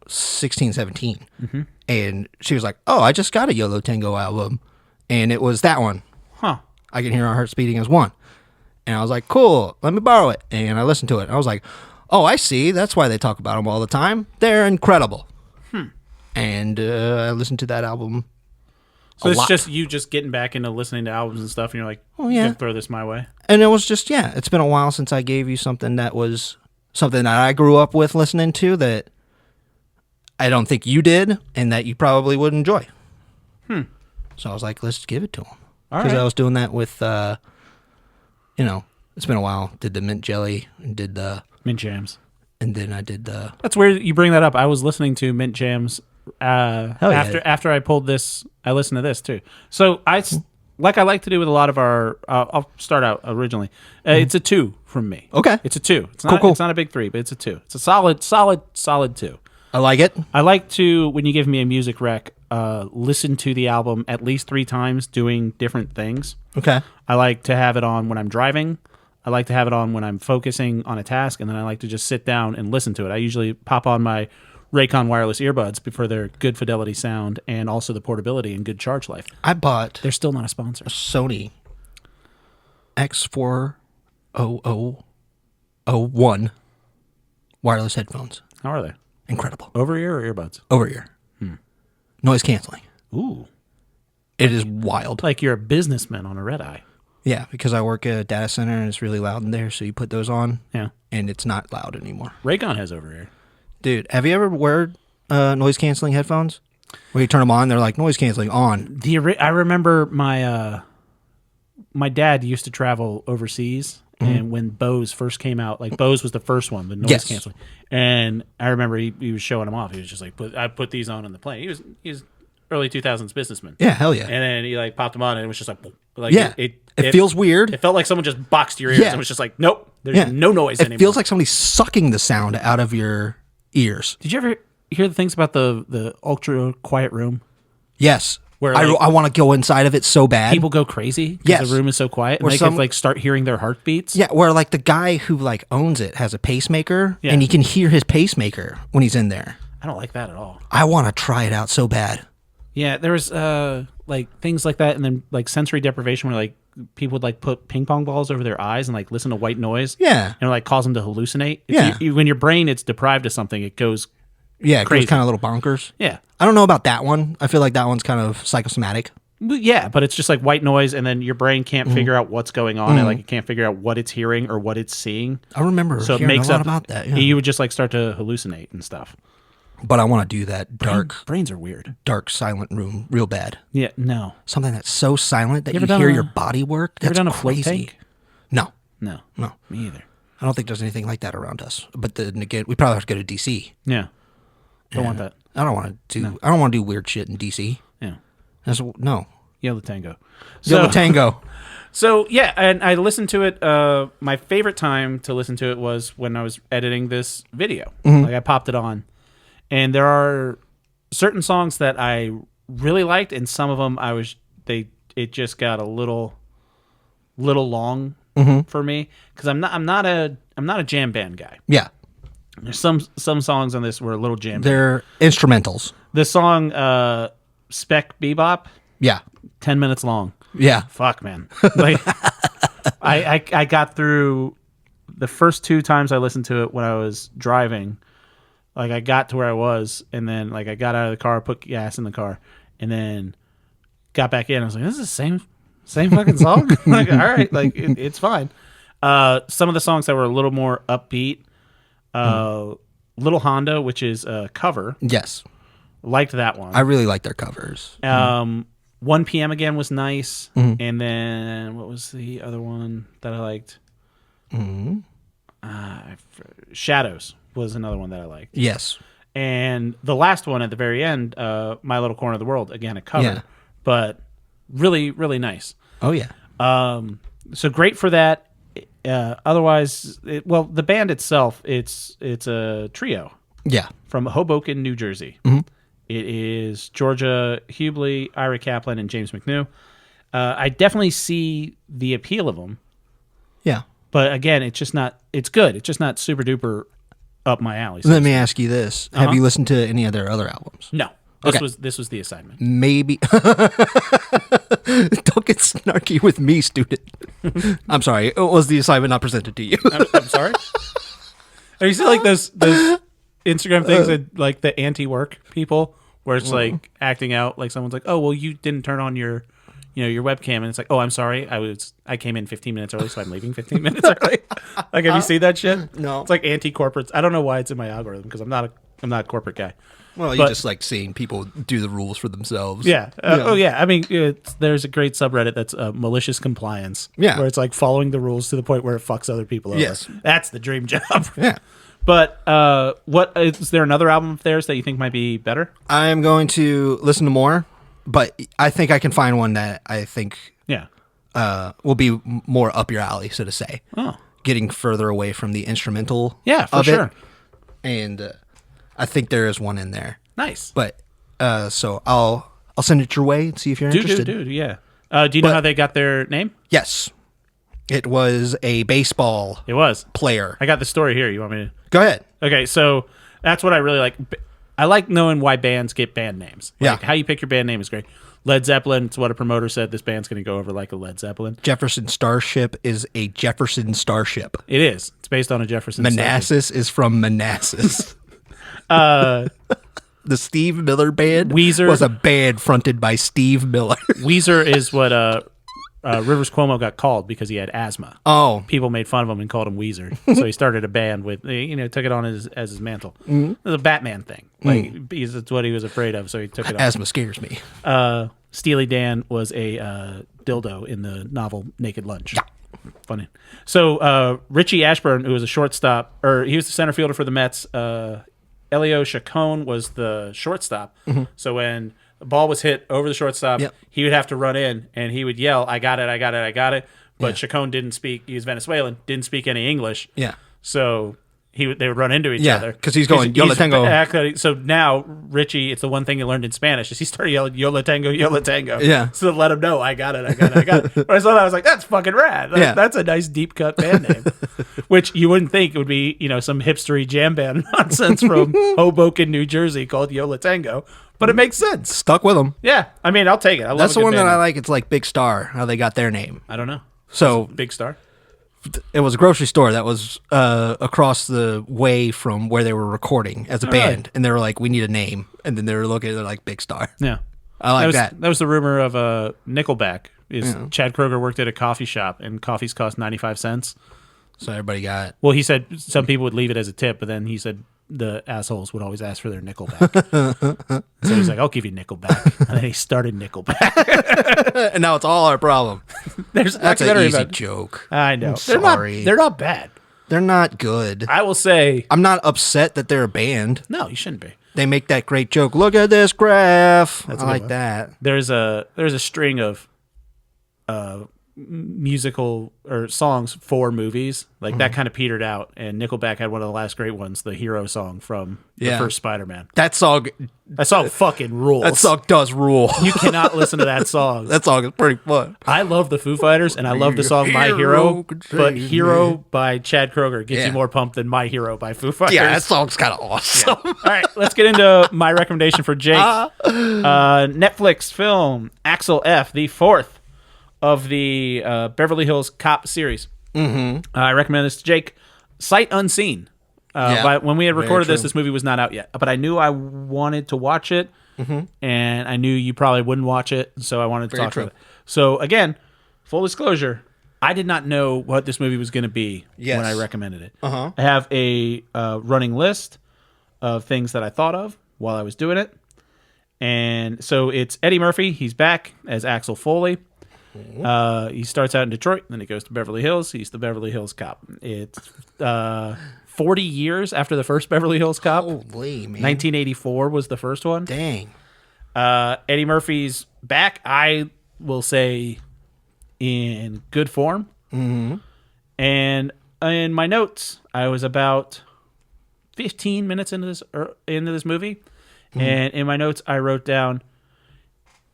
16, 17. Mm-hmm. And she was like, oh, I just got a Yo La Tango album. And it was that one.
Huh.
I Can Hear Our Hearts Beating as One. And I was like, cool, let me borrow it. And I listened to it. And I was like, oh, I see. That's why they talk about them all the time. They're incredible. And I listened to that album
So
a
it's
lot.
just you just getting back into listening to albums and stuff, and you're like,
Oh, yeah.
"Gonna throw this my way."
And it was just, yeah, it's been a while since I gave you something that was something that I grew up with listening to that I don't think you did and that you probably would enjoy. So I was like, let's give it to him.
All
Because
right.
I was doing that with, it's been a while. Did the mint jelly and did the,
Mint Jams.
and then I did the,
That's weird you bring that up. I was listening to Mint Jams
yeah.
after I pulled this. I listened to this too. So like I like to do with a lot of our. I'll start out originally. It's a 2 from me.
Okay.
It's a 2. It's not.
Cool.
It's not a big 3, but it's a 2. It's a solid 2.
I like it.
I like to, when you give me a music rec, listen to the album at least 3 times doing different things.
Okay.
I like to have it on when I'm driving. I like to have it on when I'm focusing on a task, and then I like to just sit down and listen to it. I usually pop on my Raycon wireless earbuds for their good fidelity sound and also the portability and good charge life.
I bought
They're still not a sponsor.
Sony X40001 wireless headphones.
How are they?
Incredible.
Over ear or earbuds?
Over ear. Noise canceling.
Ooh.
It is wild.
Like you're a businessman on a red eye.
Yeah, because I work at a data center and it's really loud in there, so you put those on
Yeah.
and it's not loud anymore.
Raycon has over ear.
Dude, have you ever wear noise canceling headphones? Where you turn them on, they're like noise canceling on.
I remember my dad used to travel overseas, and when Bose first came out, like Bose was the first one, the noise
Yes.
canceling. And I remember he was showing them off. He was just like, I put these on the plane. He was early 2000s businessman.
Yeah, hell yeah.
And then he like popped them on, and it was just like
Yeah. It feels weird.
It felt like someone just boxed your ears
Yeah.
and was just like, nope, there's
Yeah.
no noise
It
anymore.
feels like somebody's sucking the sound out of your ears.
Did you ever hear the things about the ultra quiet room?
Yes.
Where,
I
like,
want to go inside of it so bad.
People go crazy because
Yes.
the room is so quiet, and
Or
they
some-
can like start hearing their heartbeats.
Yeah, where like the guy who like owns it has a pacemaker
Yeah.
and you can hear his pacemaker when he's in there.
I don't like that at all.
I want to try it out so bad.
Yeah, there was like things like that, and then like sensory deprivation where like people would like put ping pong balls over their eyes and like listen to white noise.
Yeah.
And it, like cause them to hallucinate.
Yeah.
When your brain it's deprived of something, it goes.
Yeah, it
Crazy.
goes kind of a little bonkers.
Yeah.
I don't know about that one. I feel like that one's kind of psychosomatic.
Yeah, but it's just like white noise, and then your brain can't figure out what's going on, and like it can't figure out what it's hearing or what it's seeing.
I remember
So it
hearing
makes
a lot
up
about that. Yeah.
You would just like start to hallucinate and stuff.
But I want to do that
Brains are weird.
dark, silent room real bad.
Yeah, no.
Something that's so silent that you
ever done
hear
a-
your body work.
You ever
That's
done a float
crazy.
tank?
No,
No,
no.
me either.
I don't think there's anything like that around us. But then again, we probably have to go to DC.
Yeah, don't want that.
I don't want to do. I don't want to do weird shit in DC.
Yeah,
No.
Yo La Tengo.
Yo La Tengo.
So yeah, and I listened to it. My favorite time to listen to it was when I was editing this video. Like I popped it on, and there are certain songs that I really liked, and some of them it just got a little long for me because I'm not a jam band guy.
Yeah.
There's some songs on this were a little jam.
They're instrumentals.
The song Spec Bebop,
Yeah.
10 minutes long.
Yeah.
Fuck, man. Like I got through the first 2 times I listened to it when I was driving. Like I got to where I was, and then like I got out of the car, put gas in the car, and then got back in. I was like, this is the same fucking song. Like, all right, like it's fine. Some of the songs that were a little more upbeat, Little Honda, which is a cover.
Yes.
Liked that one.
I really like their covers.
1 p.m. again was nice. And then what was the other one that I liked? Shadows was another one that I liked.
Yes.
And the last one at the very end, My Little Corner of the World, again, a cover.
Yeah.
But really, really nice.
Oh, yeah.
So great for that. Otherwise, the band itself, it's a trio.
Yeah.
From Hoboken, New Jersey. It is Georgia Hubley, Ira Kaplan, and James McNew. I definitely see the appeal of them.
Yeah.
But again, it's just not, it's good. It's just not super duper up my alley.
Let me ask you this. Have you listened to any of their other albums?
No. This was the assignment.
Maybe. Don't get snarky with me, student. I'm sorry. It was the assignment not presented to you.
I'm sorry? Are you see like those Instagram things that like the anti-work people where it's like acting out like someone's like, oh, well, you didn't turn on your webcam, and it's like, oh, I'm sorry, I came in 15 minutes early, so I'm leaving 15 minutes early. Like, have you seen that shit?
No.
It's like anti-corporates. I don't know why it's in my algorithm because I'm not a corporate guy.
Well, you just like seeing people do the rules for themselves.
Yeah. Oh, yeah. I mean, there's a great subreddit that's malicious compliance.
Yeah.
Where it's like following the rules to the point where it fucks other people over.
Yes.
That's the dream job.
Yeah.
But what is there another album of theirs that you think might be better?
I am going to listen to more, but I think I can find one that I think will be more up your alley, so to say.
Oh.
Getting further away from the instrumental.
Yeah, for sure.
And I think there is one in there.
Nice.
But so I'll send it your way and see if you're interested.
Dude, yeah. Do you know how they got their name?
Yes. It was a baseball player.
I got the story here. You want me to?
Go ahead.
Okay, so that's what I really like. I like knowing why bands get band names. Like, how you pick your band name is great. Led Zeppelin, it's what a promoter said. This band's going to go over like a Led Zeppelin.
Jefferson Starship is a Jefferson Starship.
It is. It's based on a Jefferson
Manassas
Starship.
is from Manassas. The Steve Miller Band
Weezer
was a band fronted by Steve Miller.
Weezer is what Rivers Cuomo got called because he had asthma.
Oh.
People made fun of him and called him Weezer. So he started a band with, took it on as his mantle. It was a Batman thing. Like, it's what he was afraid of, so he took it on.
Asthma scares me.
Steely Dan was a dildo in the novel Naked Lunch. Yeah. Funny. So Richie Ashburn, who was a shortstop, or he was the center fielder for the Mets, Elio Chacon was the shortstop. So when the ball was hit over the shortstop, he would have to run in, and he would yell, I got it, I got it, I got it. But Chacon didn't speak, he was Venezuelan, didn't speak any English.
Yeah.
So they would run into each other.
Because he's going, Yo La Tengo.
So now, Richie, it's the one thing he learned in Spanish, is he started yelling, Yo La Tengo, Yo La Tengo.
Yeah.
So to let him know, I got it, I got it, I got it. When I saw that, I was like, that's fucking rad. That's a nice deep cut band name. Which you wouldn't think it would be, some hipstery jam band nonsense from Hoboken, New Jersey called Yo La Tengo. But it makes sense.
Stuck with them.
Yeah. I mean, I'll take it.
That's the one that I like. It's like Big Star, how they got their name.
I don't know.
So
Big Star?
It was a grocery store that was across the way from where they were recording as a band. Right. And they were like, we need a name. And then they were looking, they're like, Big Star.
Yeah.
I like that.
That was the rumor of Nickelback. Chad Kroger worked at a coffee shop, and coffees cost 95 cents.
So everybody got it.
Well, he said some people would leave it as a tip, but then he said the assholes would always ask for their Nickelback. So he's like, I'll give you Nickelback. And then he started Nickelback.
And now it's all our problem.
That's
an easy joke.
I know.
I'm sorry.
They're not bad.
They're not good.
I will say.
I'm not upset that they're a band.
No, you shouldn't be.
they make that great joke. Look at this graph. I like that.
There's a string of musical or songs for movies like that kind of petered out, and Nickelback had one of the last great ones, the Hero song from the first Spider-Man.
That song
fucking rules.
That song does rule.
You cannot listen to that song.
That song is pretty fun.
I love the Foo Fighters and I love the song My Hero, but Hero by Chad Kroeger gets you more pumped than My Hero by Foo Fighters.
Yeah, that song's kind of awesome.
All right, let's get into my recommendation for Jake. Netflix film Axel F, the fourth of the Beverly Hills Cop series. I recommend this to Jake. Sight Unseen. But when we had recorded this movie was not out yet. But I knew I wanted to watch it, and I knew you probably wouldn't watch it, so I wanted to talk about it. So again, full disclosure, I did not know what this movie was going to be when I recommended it. I have a running list of things that I thought of while I was doing it. And so it's Eddie Murphy. He's back as Axel Foley. He starts out in Detroit, then he goes to Beverly Hills. He's the Beverly Hills Cop. It's 40 years after the first Beverly Hills Cop.
Holy man.
1984 was the first one.
Dang.
Eddie Murphy's back, I will say, in good form. And in my notes, I was about 15 minutes into this movie. And in my notes, I wrote down,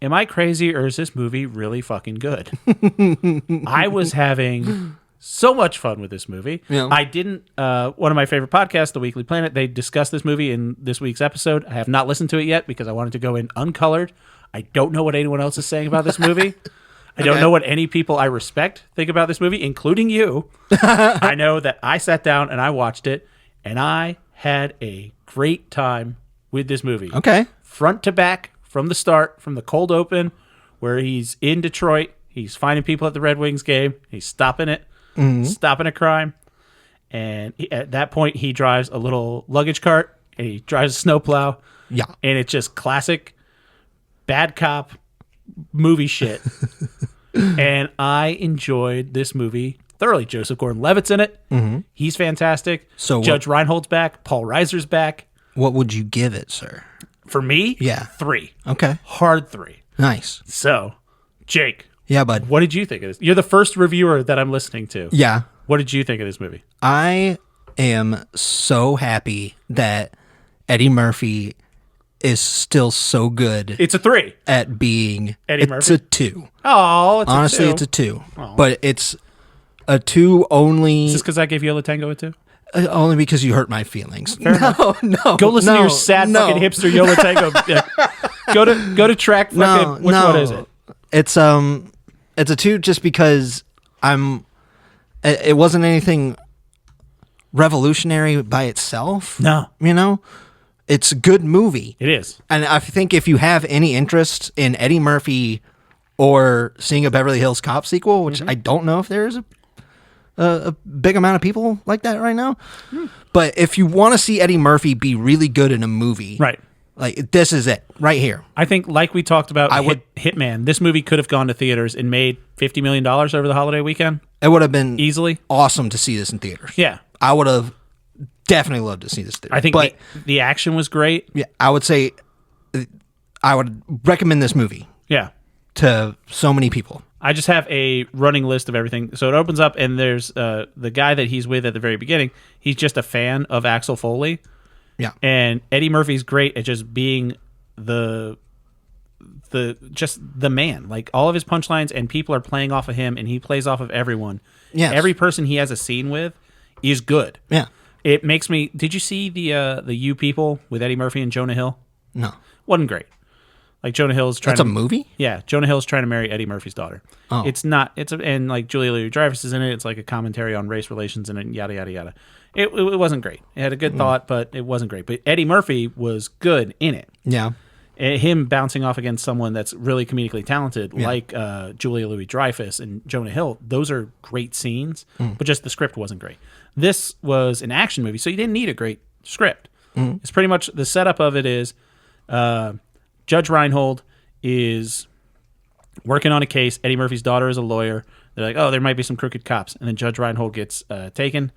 am I crazy or is this movie really fucking good? I was having so much fun with this movie.
Yeah.
I didn't, one of my favorite podcasts, The Weekly Planet, they discussed this movie in this week's episode. I have not listened to it yet because I wanted to go in uncolored. I don't know what anyone else is saying about this movie. I don't know what any people I respect think about this movie, including you. I know that I sat down and I watched it and I had a great time with this movie.
Okay.
Front to back, from the start, from the cold open, where he's in Detroit, he's finding people at the Red Wings game, he's stopping it, stopping a crime, and at that point he drives a little luggage cart, and he drives a snowplow, and it's just classic bad cop movie shit. And I enjoyed this movie thoroughly. Joseph Gordon-Levitt's in it. He's fantastic.
So
Judge Reinhold's back. Paul Reiser's back.
What would you give it, sir?
For me?
Yeah.
3.
Okay.
Hard 3.
Nice.
So, Jake.
Yeah, bud.
What did you think of this? You're the first reviewer that I'm listening to.
Yeah.
What did you think of this movie?
I am so happy that Eddie Murphy is still so good.
It's a 3.
At being
Eddie Murphy?
It's a 2.
Oh,
honestly, it's a 2. Oh. But it's a 2 only.
Is this because I gave Yo La Tengo a 2?
Only because you hurt my feelings.
No. Go listen to your sad fucking hipster Yo La Tengo. Go to track fucking. Which one is it?
It's a 2 just because it wasn't anything revolutionary by itself.
No.
You know? It's a good movie.
It is.
And I think if you have any interest in Eddie Murphy or seeing a Beverly Hills Cop sequel, which I don't know if there is a big amount of people like that right now. But if you want to see Eddie Murphy be really good in a movie,
right?
Like this is it right here.
I think, like we talked about, Hitman. This movie could have gone to theaters and made $50 million over the holiday weekend.
It would have been
easily
awesome to see this in theaters.
Yeah,
I would have definitely loved to see this in theaters.
I think, but the action was great.
Yeah, I would say I would recommend this movie.
Yeah,
to so many people.
I just have a running list of everything. So it opens up, and there's the guy that he's with at the very beginning. He's just a fan of Axel Foley.
Yeah.
And Eddie Murphy's great at just being the man. Like, all of his punchlines and people are playing off of him, and he plays off of everyone.
Yes.
Every person he has a scene with is good.
Yeah.
It makes me... Did you see the You People with Eddie Murphy and Jonah Hill?
No.
Wasn't great. Like, Jonah Hill's trying
That's a movie?
Yeah, Jonah Hill's trying to marry Eddie Murphy's daughter.
Oh.
It's not... And, like, Julia Louis-Dreyfus is in it. It's like a commentary on race relations and yada, yada, yada. It wasn't great. It had a good thought, but it wasn't great. But Eddie Murphy was good in it.
Yeah.
And him bouncing off against someone that's really comedically talented, like Julia Louis-Dreyfus and Jonah Hill, those are great scenes, but just the script wasn't great. This was an action movie, so you didn't need a great script. It's pretty much... The setup of it is Judge Reinhold is working on a case. Eddie Murphy's daughter is a lawyer. They're like, oh, there might be some crooked cops. And then Judge Reinhold gets taken,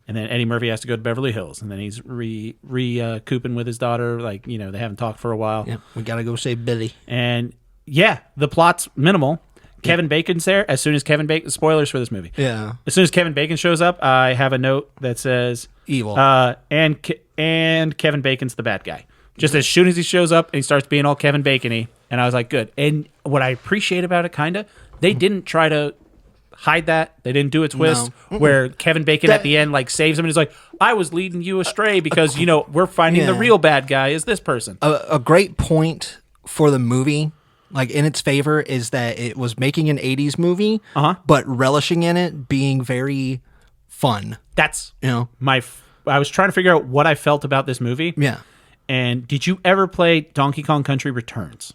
And then Eddie Murphy has to go to Beverly Hills, and then he's cooping with his daughter. Like, they haven't talked for a while.
Yeah, we gotta go save Billy.
And yeah, the plot's minimal. Kevin Bacon's there. As soon as Kevin Bacon, spoilers for this movie.
Yeah.
As soon as Kevin Bacon shows up, I have a note that says
evil.
And Kevin Bacon's the bad guy. Just as soon as he shows up and he starts being all Kevin Bacon-y, and I was like, good. And what I appreciate about it, kinda, they didn't try to hide that. They didn't do a twist where Kevin Bacon at the end like saves him and he's like, I was leading you astray because we're finding the real bad guy is this person.
A great point for the movie, like in its favor, is that it was making an 80s movie, but relishing in it being very fun.
That's I was trying to figure out what I felt about this movie.
Yeah.
And did you ever play Donkey Kong Country Returns?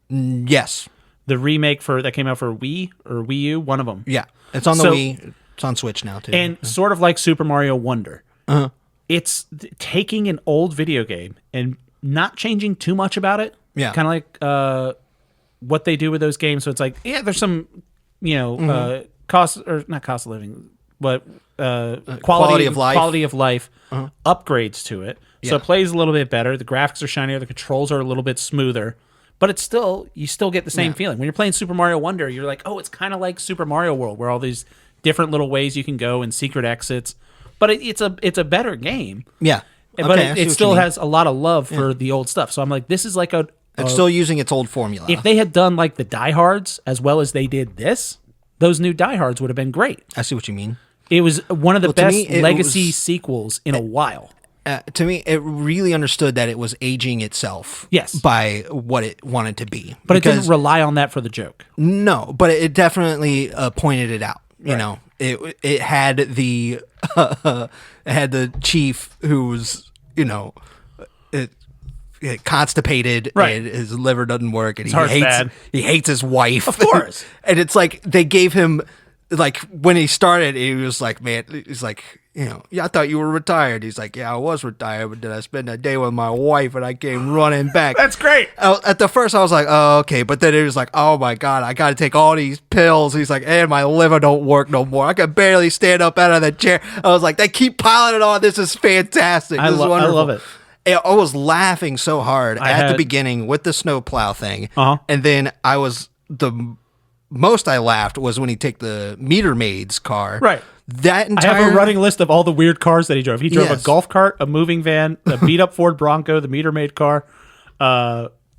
Yes.
The remake that came out for Wii or Wii U, one of them.
Yeah, it's on the Wii. It's on Switch now too.
And sort of like Super Mario Wonder, it's taking an old video game and not changing too much about it. Yeah, kind of like what they do with those games. So it's like, there's some cost or not cost of living, but quality of life upgrades to it. So it plays a little bit better. The graphics are shinier. The controls are a little bit smoother. But you still get the same feeling. When you're playing Super Mario Wonder, you're like, oh, it's kind of like Super Mario World, where all these different little ways you can go and secret exits. But it's a better game. Yeah. But it still has a lot of love for the old stuff. So I'm like, this is like
it's still using its old formula.
If they had done like the Die Hards as well as they did this, those new Die Hards would have been great.
I see what you mean.
It was one of the best legacy sequels in a while.
To me, it really understood that it was aging itself by what it wanted to be.
But it didn't rely on that for the joke.
No, but it definitely pointed it out. You know, it had the chief who's, constipated and his liver doesn't work and he hates his wife.
Of course.
And it's like they gave him, like, when he started, he was like, man, he's like, I thought you were retired. He's like, yeah, I was retired, but then I spent a day with my wife and I came running back.
That's great.
At the first, I was like, oh, okay. But then it was like, oh my God, I got to take all these pills. He's like, and my liver don't work no more. I can barely stand up out of the chair. I was like, they keep piling it on. This is fantastic. This is wonderful. I love it. I was laughing so hard at the beginning with the snowplow thing. And then the most I laughed was when he took the meter maid's car. Right. I
have a running list of all the weird cars that he drove. He drove a golf cart, a moving van, a beat up Ford Bronco, the meter maid car.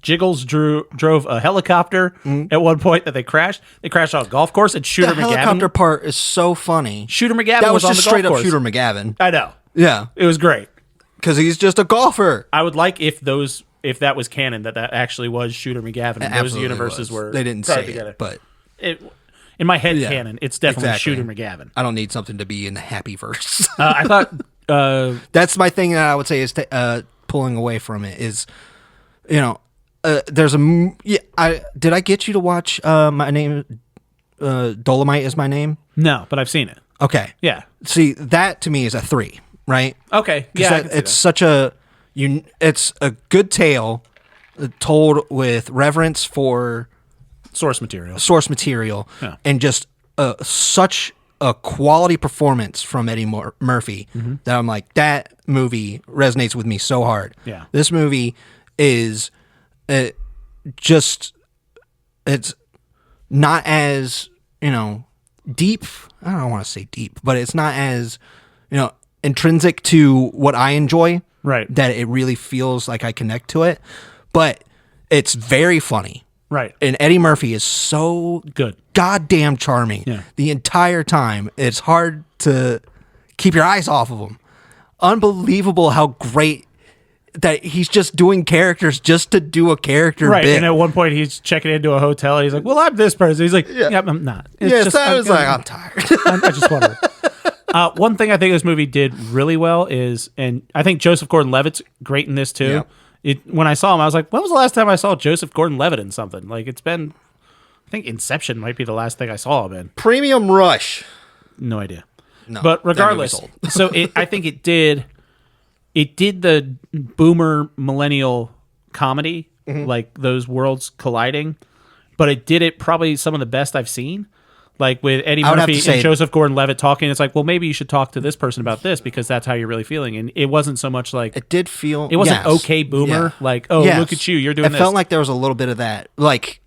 Jiggles drove a helicopter at one point that they crashed. They crashed on a golf course, and Shooter McGavin.
The helicopter part is so funny.
Shooter McGavin was on the golf course. That was just straight up
Shooter McGavin.
I know.
Yeah.
It was great.
Because he's just a golfer.
I would like if that was canon, that actually was Shooter MGavin. And those universes were
they didn't say
together.
It, but
in my head canon, it's definitely Shooter McGavin.
I don't need something to be in the happy verse.
I thought
that's my thing that I would say is pulling away from it is, there's did I get you to watch My Name Dolomite Is My Name?
No, but I've seen it.
Okay.
Yeah.
See, that to me is a 3, right?
Okay. Yeah.
It's such it's a good tale told with reverence for
source material,
and just such a quality performance from Eddie Murphy that I'm like, that movie resonates with me so hard.
Yeah.
This movie is it's not as, deep. I don't want to say deep, but it's not as, intrinsic to what I enjoy.
Right.
That it really feels like I connect to it. But it's very funny.
Right.
And Eddie Murphy is so
good,
goddamn charming the entire time. It's hard to keep your eyes off of him. Unbelievable how great that he's just doing characters just to do a character bit.
And at one point he's checking into a hotel and he's like, well, I'm this person. He's like, yeah, I'm not.
I'm tired.
I just want to. One thing I think this movie did really well is, and I think Joseph Gordon-Levitt's great in this too. Yeah. When I saw him, I was like, when was the last time I saw Joseph Gordon-Levitt in something? Like, it's been, I think Inception might be the last thing I saw him in.
Premium Rush.
No idea. No, but regardless, so I think it did the boomer millennial comedy, like those worlds colliding, but it did it probably some of the best I've seen. Like with Eddie
I would have
Murphy
to say-
and Joseph Gordon-Levitt talking, it's like, well, maybe you should talk to this person about this because that's how you're really feeling. And it wasn't so much like
It did feel.
it wasn't
yes.
okay boomer.
Yeah.
Like, oh,
Yes.
look at you, you're doing
it
this.
It felt like there was a little bit of that. Like,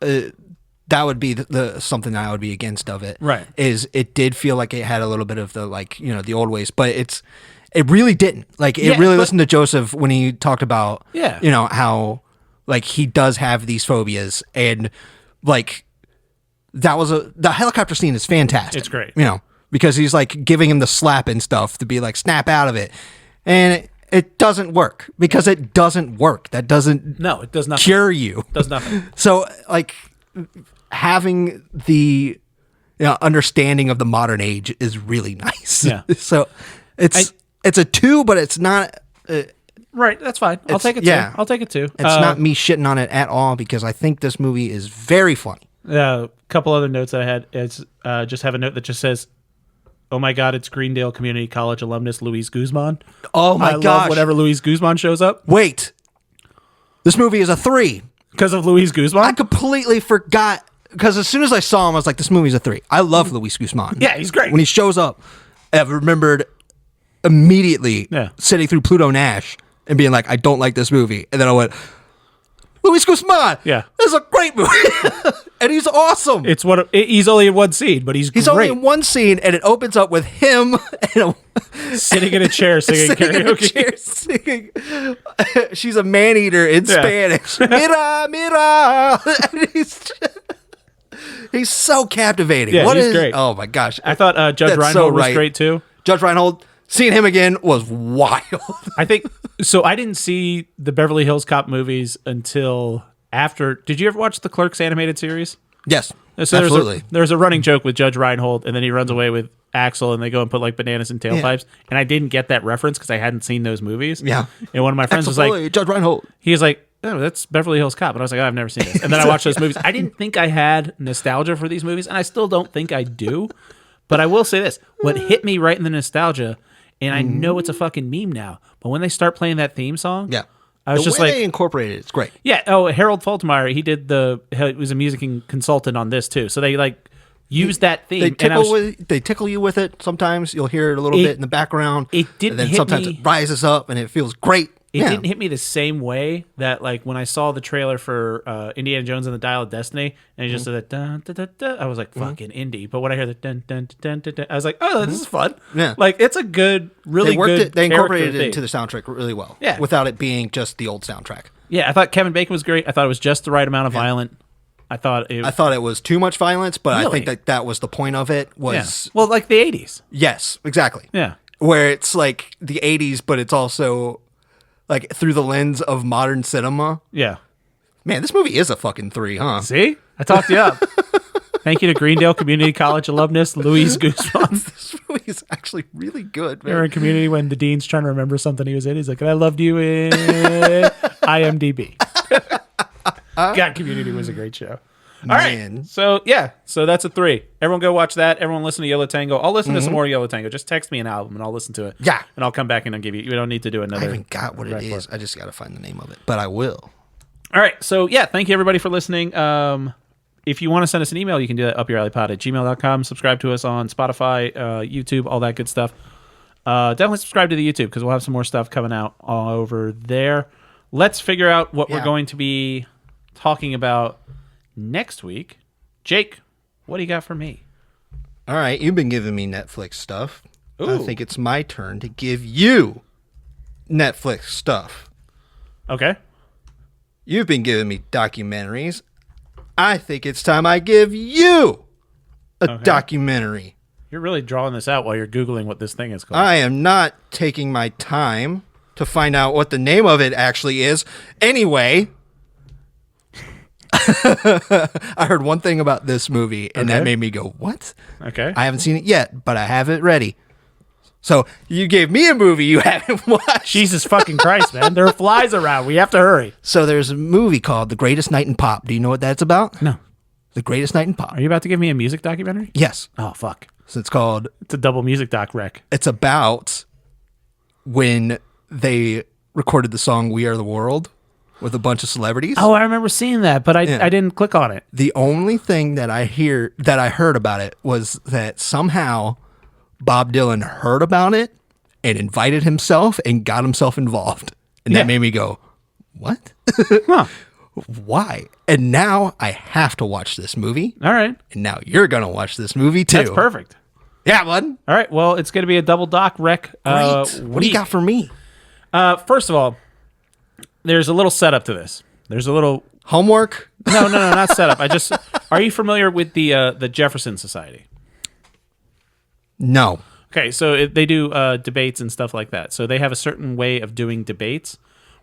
that would be the something that I would be against of it.
Right.
Is it did feel like it had a little bit of the, like, you know, the old ways, but it really didn't. Like, it really listened to Joseph when he talked about, you know, how, like, he does have these phobias, and, like, the helicopter scene is fantastic.
It's great.
You know, because he's, like, giving him the slap and stuff to be like, snap out of it. And it doesn't work because it doesn't work. That doesn't
it does nothing.
cure you.
It does nothing.
So, like, having the understanding of the modern age is really nice.
Yeah.
So it's a 2, but it's not.
Right, that's fine. I'll take it too.
yeah.
I'll take it too.
It's not me shitting on it at all because I think this movie is very funny.
A couple other notes that I had. It's just have a note that just says, "Oh my God, it's Greendale Community College alumnus Luis Guzman."
Oh my
I
gosh!
love whenever Luis Guzman shows up.
Wait, this movie is a 3
Because of Luis Guzman?
I completely forgot because as soon as I saw him, I was like, "This movie's a 3." I love Luis Guzman.
Yeah, he's great.
When he shows up, I've remembered immediately sitting through Pluto Nash and being like, "I don't like this movie," and then I went, "Luis Guzman,
Yeah.
this is a great movie," and he's awesome.
He's only in one scene, but he's great.
only in one scene, and it opens up with him and
Sitting in a chair singing
sitting in a
karaoke.
chair singing. She's a man eater in Spanish. Mira, mira. And he's so captivating.
Yeah, he's great.
Oh my gosh!
I thought Judge
That's
Reinhold
so
was
right.
great too.
Judge Reinhold, seeing him again was wild.
I think so. I didn't see the Beverly Hills Cop movies until after. Did you ever watch the Clerks animated series?
Yes,
So
absolutely.
There's a running joke with Judge Reinhold, and then he runs away with Axel, and they go and put like bananas in tailpipes. And I didn't get that reference because I hadn't seen those movies.
Yeah.
And one of my friends was like,
Judge Reinhold.
he was like, "Oh, that's Beverly Hills Cop," and I was like, "Oh, I've never seen this." And then I watched those movies. I didn't think I had nostalgia for these movies, and I still don't think I do. But I will say this: what hit me right in the nostalgia, and I know it's a fucking meme now, but when they start playing that theme song, I was
the
just
way
like,
they incorporated it, it's great.
yeah. Oh, Harold Faltermeyer, he was a music consultant on this too, so they like use that theme.
They tickle you with it. Sometimes you'll hear it a little bit in the background.
It didn't
and then
hit
sometimes
me.
it rises up and it feels great.
It didn't hit me the same way that like when I saw the trailer for Indiana Jones and the Dial of Destiny, and he just said that dun, dun, dun, dun, I was like fucking indie. But when I hear the dun, dun, dun, dun, dun, I was like, oh, this is fun.
Yeah.
Like it's a good, really good.
They incorporated
character
it into
theme.
the soundtrack really well.
Yeah.
Without it being just the old soundtrack.
Yeah, I thought Kevin Bacon was great. I thought it was just the right amount of violent. I thought it
was too much violence, but I
Really?
think that was the point of it. Was
well, like the 80s.
yes, exactly.
Yeah.
Where it's like the 80s, but it's also like through the lens of modern cinema.
Yeah.
Man, this movie is a fucking 3, huh?
See? I talked you up. Thank you to Greendale Community College alumnus Luis Guzman.
This movie is actually really good, man.
Remember in Community when the dean's trying to remember something he was in? He's like, I loved you in IMDb. God, Community was a great show. All
Man.
right. So, yeah. So that's a 3. Everyone go watch that. Everyone listen to Yo La Tengo. I'll listen to some more Yo La Tango. Just text me an album and I'll listen to it.
Yeah.
And I'll come back and I'll give you. You don't need to do another.
I haven't got what it
record.
is. I just got to find the name of it, but I will.
All right. So, yeah. Thank you, everybody, for listening. If you want to send us an email, you can do that upyouralleypod@gmail.com. Subscribe to us on Spotify, YouTube, all that good stuff. Definitely subscribe to the YouTube because we'll have some more stuff coming out all over there. Let's figure out what we're going to be talking about next week. Jake, what do you got for me?
All right, you've been giving me Netflix stuff.
Ooh.
I think it's my turn to give you Netflix stuff.
Okay.
You've been giving me documentaries. I think it's time I give you a documentary.
You're really drawing this out while you're Googling what this thing is called.
I am not taking my time to find out what the name of it actually is. Anyway, I heard one thing about this movie, and that made me go, what?
Okay.
I haven't seen it yet, but I have it ready. So you gave me a movie you haven't watched.
Jesus fucking Christ, man. There are flies around. We have to hurry.
So there's a movie called The Greatest Night in Pop. Do you know what that's about?
No.
The Greatest Night in Pop.
Are you about to give me a music documentary?
Yes.
Oh, fuck.
So it's called,
It's a double music doc wreck.
it's about when they recorded the song We Are the World. with a bunch of celebrities.
Oh, I remember seeing that, but I didn't click on it.
The only thing that I heard about it was that somehow Bob Dylan heard about it and invited himself and got himself involved. And that made me go, what?
Huh.
Why? And now I have to watch this movie.
All right.
And now you're going to watch this movie too.
That's perfect.
Yeah, bud.
All right. Well, it's going to be a double doc rec.
Great. What do you got for me?
First of all, there's a little setup to this. There's a little
homework.
No, not setup. Are you familiar with the Jefferson Society?
No.
Okay, so they do debates and stuff like that. So they have a certain way of doing debates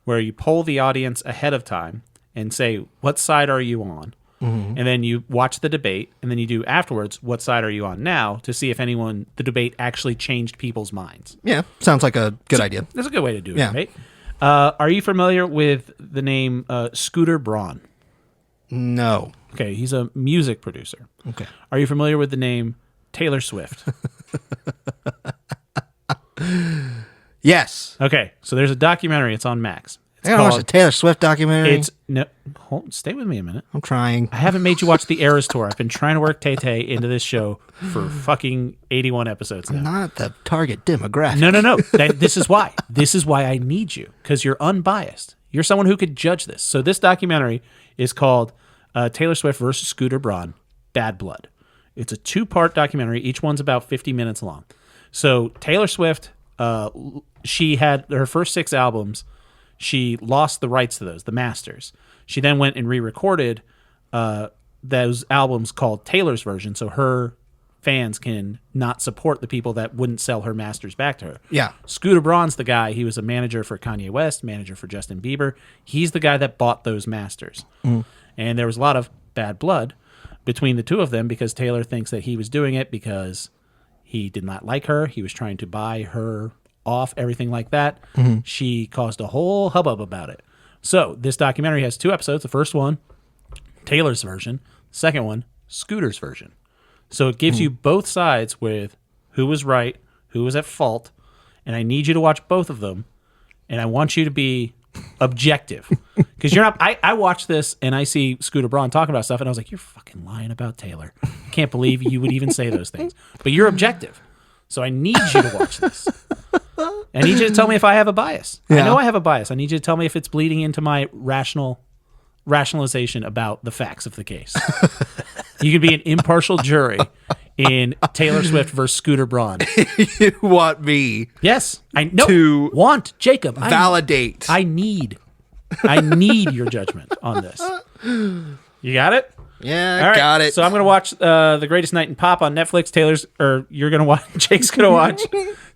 where you poll the audience ahead of time and say, what side are you on? Mm-hmm. And then you watch the debate, and then you do afterwards, what side are you on now, to see if the debate actually changed people's minds.
Yeah, sounds like a good idea.
That's a good way to do it, right? Are you familiar with the name Scooter Braun?
No.
Okay, he's a music producer.
Okay.
Are you familiar with the name Taylor Swift?
Yes.
Okay, so there's a documentary. It's on Max.
I gotta watch a Taylor Swift documentary.
Stay with me a minute.
I'm trying.
I haven't made you watch the Eras Tour. I've been trying to work Tay-Tay into this show for fucking 81 episodes now.
I'm not the target demographic.
No. This is why. This is why I need you, because you're unbiased. You're someone who could judge this. So this documentary is called Taylor Swift versus Scooter Braun, Bad Blood. It's a 2-part documentary. Each one's about 50 minutes long. So Taylor Swift, she had her first 6 albums. She lost the rights to those, the masters. She then went and re-recorded those albums called Taylor's version, so her fans can not support the people that wouldn't sell her masters back to her.
Yeah.
Scooter Braun's the guy. He was a manager for Kanye West, manager for Justin Bieber. He's the guy that bought those masters. Mm. And there was a lot of bad blood between the two of them because Taylor thinks that he was doing it because he did not like her. He was trying to buy her off, everything like that. Mm-hmm. She caused a whole hubbub about it. So this documentary has 2 episodes. The first one, Taylor's version. The second one, Scooter's version. So it gives you both sides with who was right, who was at fault, and I need you to watch both of them, and I want you to be objective. Because you're not... I watched this, and I see Scooter Braun talking about stuff, and I was like, you're fucking lying about Taylor. I can't believe you would even say those things. But you're objective. So I need you to watch this. I need you to tell me if I have a bias. Yeah. I know I have a bias. I need you to tell me if it's bleeding into my rationalization about the facts of the case. You can be an impartial jury in Taylor Swift versus Scooter Braun.
You want me?
Yes, I know. To Jacob
validate.
I need your judgment on this. You got it?
Yeah, all right, got it.
So I'm going to watch The Greatest Night in Pop on Netflix. Jake's going to watch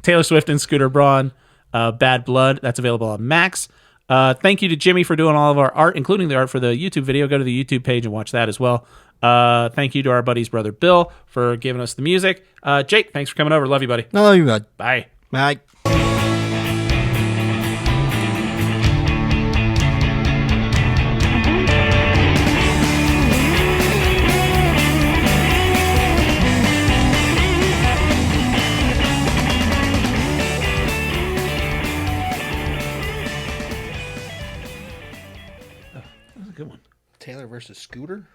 Taylor Swift and Scooter Braun, Bad Blood. That's available on Max. Thank you to Jimmy for doing all of our art, including the art for the YouTube video. Go to the YouTube page and watch that as well. Thank you to our buddy's brother Bill for giving us the music. Jake, thanks for coming over. Love you, buddy.
I love you, bud.
Bye.
Bye.
Good one.
Taylor versus Scooter?